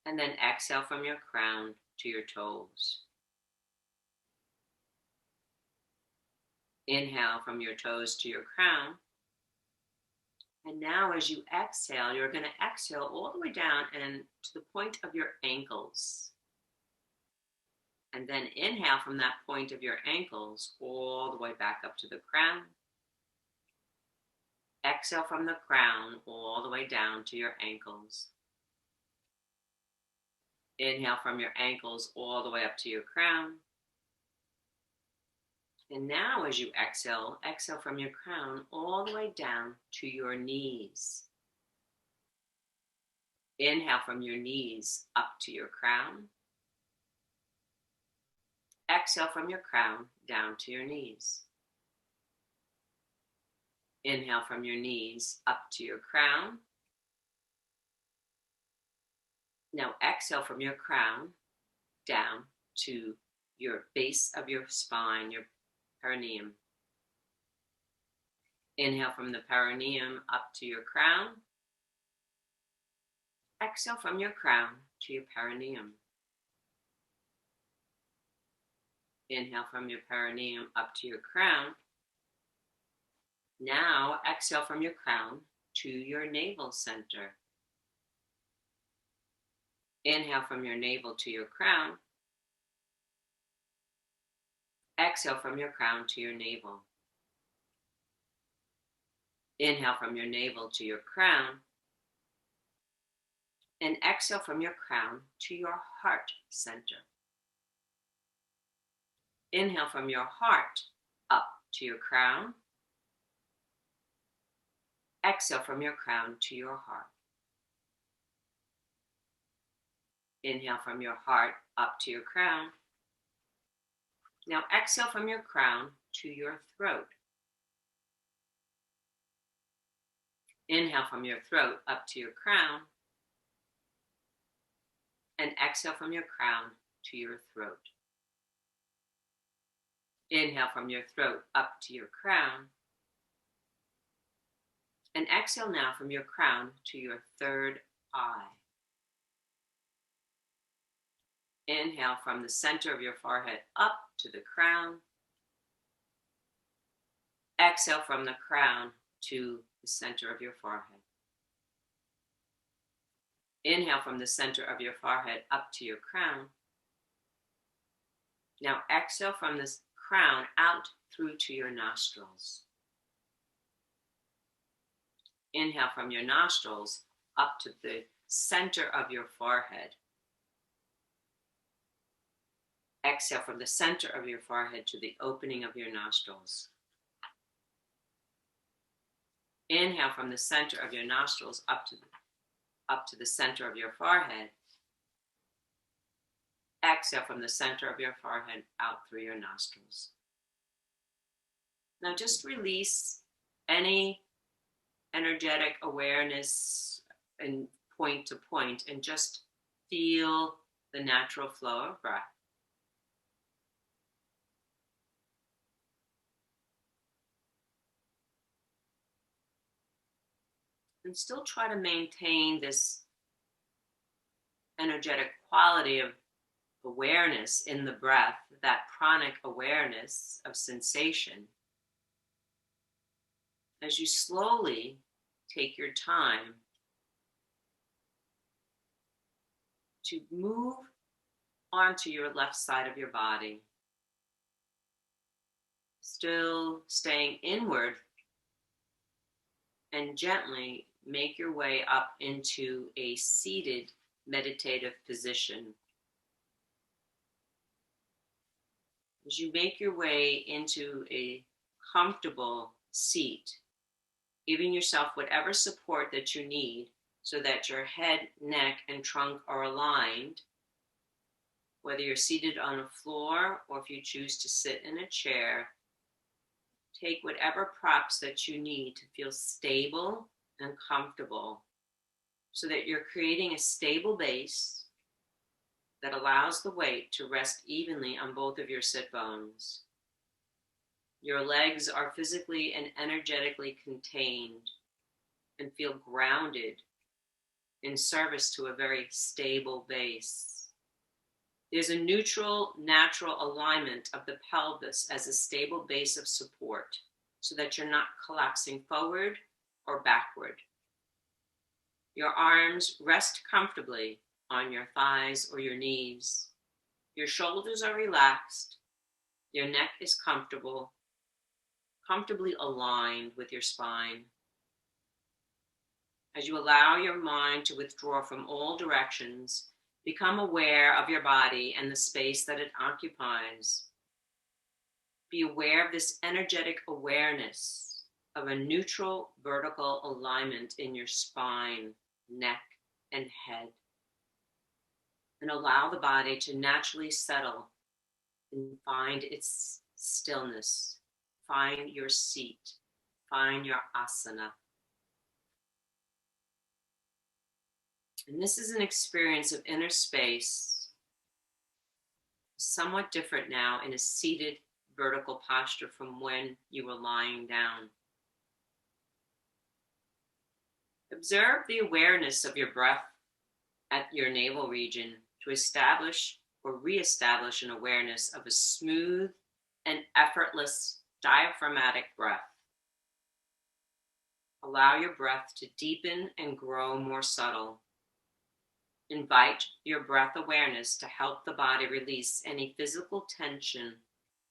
And then exhale from your crown to your toes. Inhale from your toes to your crown. And now as you exhale, you're going to exhale all the way down and to the point of your ankles. And then inhale from that point of your ankles all the way back up to the crown. Exhale from the crown all the way down to your ankles. Inhale from your ankles all the way up to your crown. And now as you exhale, exhale from your crown all the way down to your knees. Inhale from your knees up to your crown. Exhale from your crown down to your knees. Inhale from your knees up to your crown. Now exhale from your crown down to your base of your spine, your perineum. Inhale from the perineum up to your crown. Exhale from your crown to your perineum. Inhale from your perineum up to your crown. Now exhale from your crown to your navel center. Inhale from your navel to your crown. Exhale from your crown to your navel. Inhale from your navel to your crown. And exhale from your crown to your heart center. Inhale from your heart up to your crown. Exhale from your crown to your heart. Inhale from your heart up to your crown. Now exhale from your crown to your throat. Inhale from your throat up to your crown. And exhale from your crown to your throat. Inhale from your throat up to your crown. And exhale now from your crown to your third eye. Inhale from the center of your forehead up to the crown. Exhale from the crown to the center of your forehead. Inhale from the center of your forehead up to your crown. Now exhale from this crown out through to your nostrils. Inhale from your nostrils up to the center of your forehead. Exhale from the center of your forehead to the opening of your nostrils. Inhale from the center of your nostrils up to the center of your forehead. Exhale from the center of your forehead out through your nostrils. Now just release any energetic awareness and point to point and just feel the natural flow of breath. and still try to maintain this energetic quality of awareness in the breath, that pranic awareness of sensation. As you slowly take your time to move onto your left side of your body, still staying inward, and gently make your way up into a seated meditative position. As you make your way into a comfortable seat, giving yourself whatever support that you need so that your head, neck, and trunk are aligned, whether you're seated on a floor or if you choose to sit in a chair, take whatever props that you need to feel stable and comfortable so that you're creating a stable base that allows the weight to rest evenly on both of your sit bones. Your legs are physically and energetically contained and feel grounded in service to a very stable base. There's a neutral, natural alignment of the pelvis as a stable base of support so that you're not collapsing forward or backward. Your arms rest comfortably on your thighs or your knees. Your shoulders are relaxed. Your neck is comfortable, comfortably aligned with your spine. As you allow your mind to withdraw from all directions, become aware of your body and the space that it occupies. Be aware of this energetic awareness of a neutral vertical alignment in your spine, neck, and head. And allow the body to naturally settle and find its stillness. Find your seat. Find your asana. And this is an experience of inner space, somewhat different now in a seated vertical posture from when you were lying down. Observe the awareness of your breath at your navel region to establish or reestablish an awareness of a smooth and effortless diaphragmatic breath. Allow your breath to deepen and grow more subtle. Invite your breath awareness to help the body release any physical tension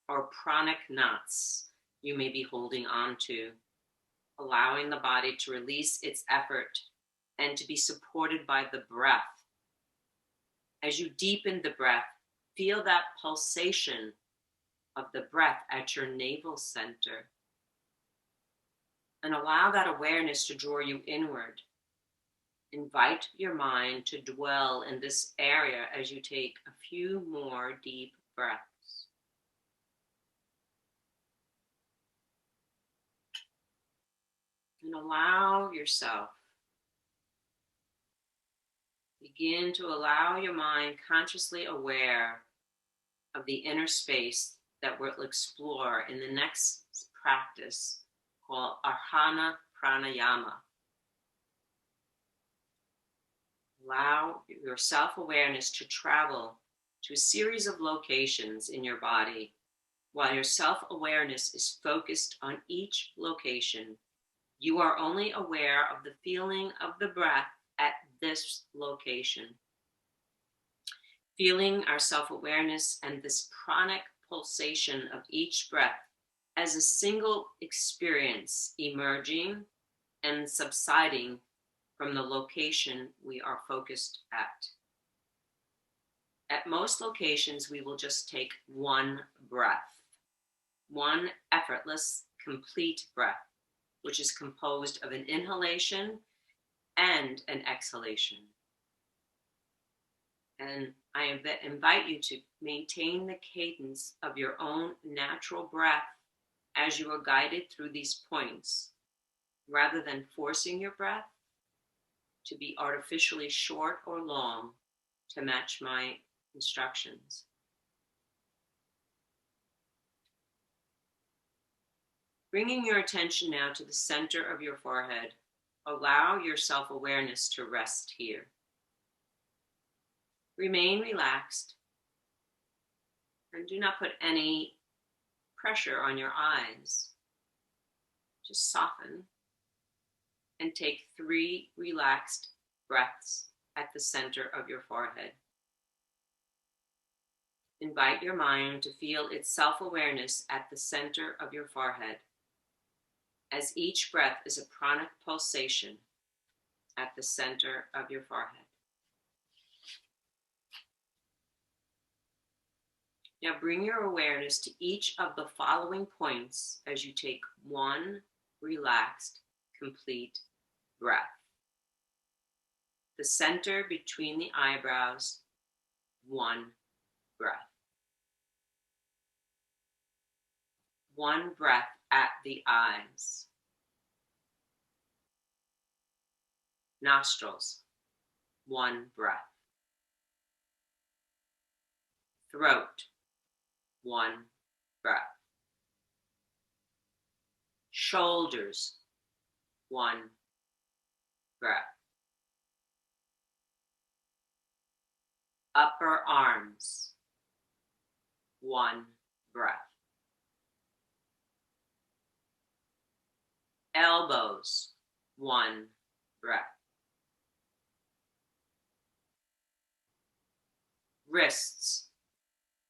or pranic knots you may be holding on to, allowing the body to release its effort and to be supported by the breath. As you deepen the breath, feel that pulsation of the breath at your navel center, and allow that awareness to draw you inward. Invite your mind to dwell in this area as you take a few more deep breaths. And allow yourself, begin to allow your mind consciously aware of the inner space that we'll explore in the next practice called Ahana Pranayama. Allow your self-awareness to travel to a series of locations in your body. While your self-awareness is focused on each location, you are only aware of the feeling of the breath at this location. Feeling our self-awareness and this pranic pulsation of each breath as a single experience emerging and subsiding from the location we are focused at. At most locations, we will just take one breath, one effortless, complete breath, which is composed of an inhalation and an exhalation. And I invite you to maintain the cadence of your own natural breath as you are guided through these points, rather than forcing your breath to be artificially short or long to match my instructions. Bringing your attention now to the center of your forehead, allow your self-awareness to rest here. Remain relaxed and do not put any pressure on your eyes. Just soften and take 3 relaxed breaths at the center of your forehead. Invite your mind to feel its self-awareness at the center of your forehead, as each breath is a pranic pulsation at the center of your forehead. Now bring your awareness to each of the following points as you take 1 relaxed, complete breath. The center between the eyebrows, 1 breath. 1 breath at the eyes. Nostrils, 1 breath. Throat, 1 breath. Shoulders, 1 breath. Upper arms, 1 breath. Elbows, 1 breath. Wrists,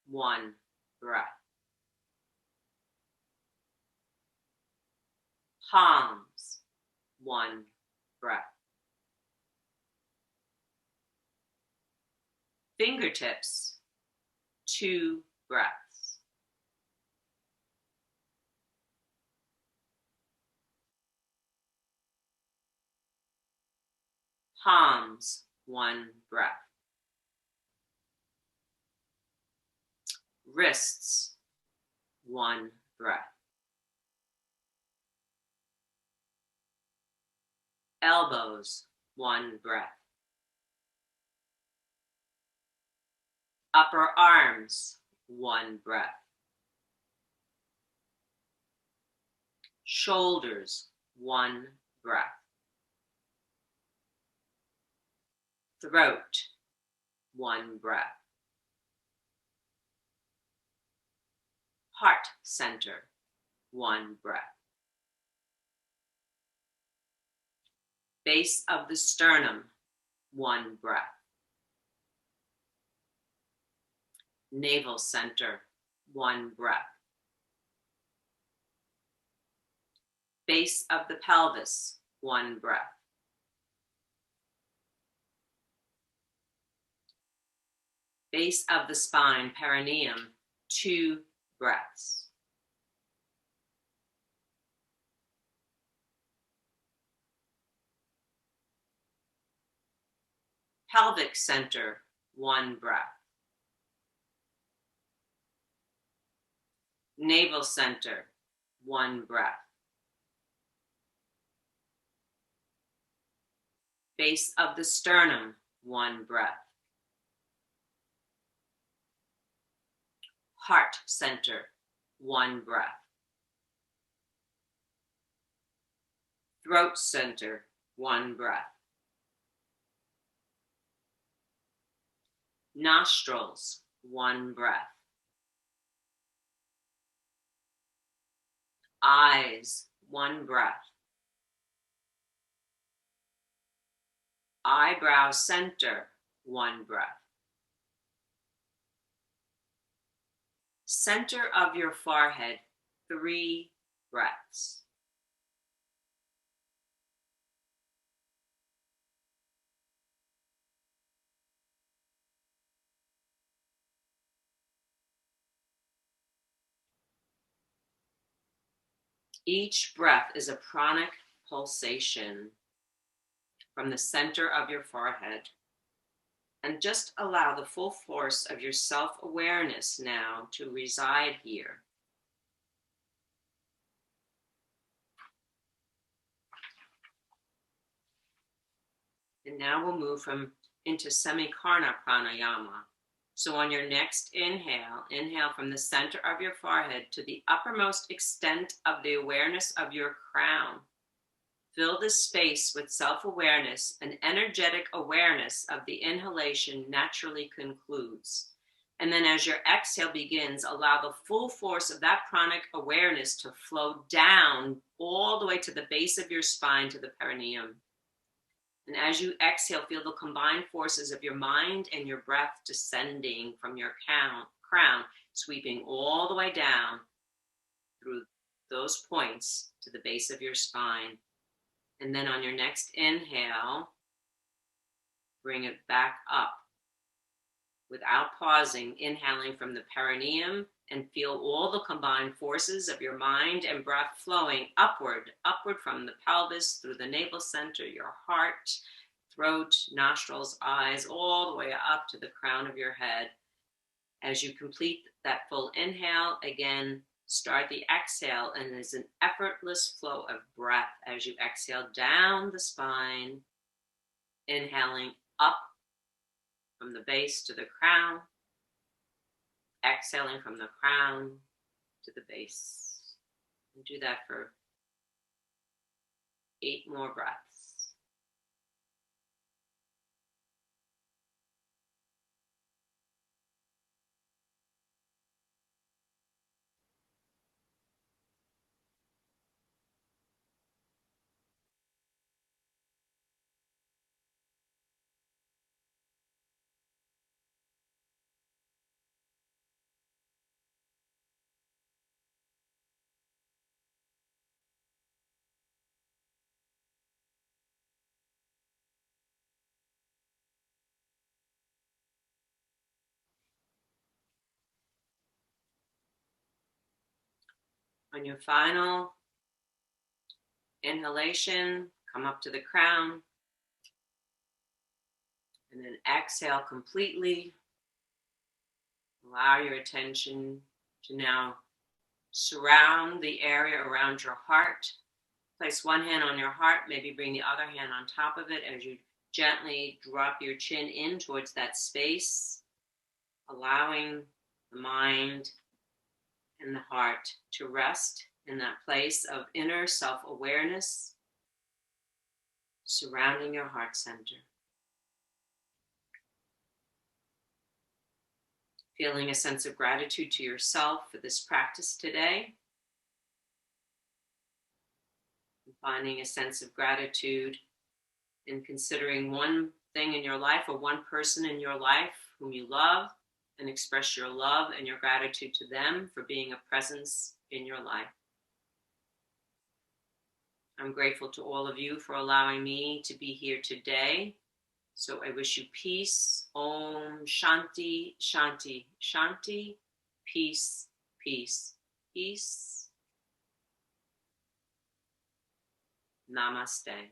1 breath. Palms, 1 breath. Fingertips, 2 breaths. Palms, 1 breath. Wrists, 1 breath. Elbows, 1 breath. Upper arms, 1 breath. Shoulders, 1 breath. Throat, 1 breath. Heart center, 1 breath. Base of the sternum, 1 breath. Navel center, 1 breath. Base of the pelvis, 1 breath. Base of the spine, perineum, 2 breaths. Pelvic center, 1 breath. Navel center, 1 breath. Base of the sternum, 1 breath. Heart center, 1 breath. Throat center, 1 breath. Nostrils, 1 breath. Eyes, 1 breath. Eyebrow center, 1 breath. Center of your forehead, 3 breaths. Each breath is a pranic pulsation from the center of your forehead. And just allow the full force of your self-awareness now to reside here. And now we'll move into semikarna pranayama. So on your next inhale, inhale from the center of your forehead to the uppermost extent of the awareness of your crown. Fill this space with self-awareness. An energetic awareness of the inhalation naturally concludes. And then as your exhale begins, allow the full force of that pranic awareness to flow down all the way to the base of your spine, to the perineum. And as you exhale, feel the combined forces of your mind and your breath descending from your crown, sweeping all the way down through those points to the base of your spine. And then on your next inhale, bring it back up without pausing, inhaling from the perineum, and feel all the combined forces of your mind and breath flowing upward from the pelvis, through the navel center, your heart, throat, nostrils, eyes, all the way up to the crown of your head. As you complete that full inhale, again, start the exhale, and there's an effortless flow of breath as you exhale down the spine, inhaling up from the base to the crown, exhaling from the crown to the base. And do that for 8 more breaths. On your final inhalation, come up to the crown, and then exhale completely. Allow your attention to now surround the area around your heart. Place one hand on your heart, maybe bring the other hand on top of it as you gently drop your chin in towards that space, allowing the mind and the heart to rest in that place of inner self-awareness surrounding your heart center. Feeling a sense of gratitude to yourself for this practice today. And finding a sense of gratitude in considering one thing in your life or one person in your life whom you love, and express your love and your gratitude to them for being a presence in your life. I'm grateful to all of you for allowing me to be here today. So I wish you peace. Om Shanti, Shanti, Shanti. Peace, peace, peace. Namaste.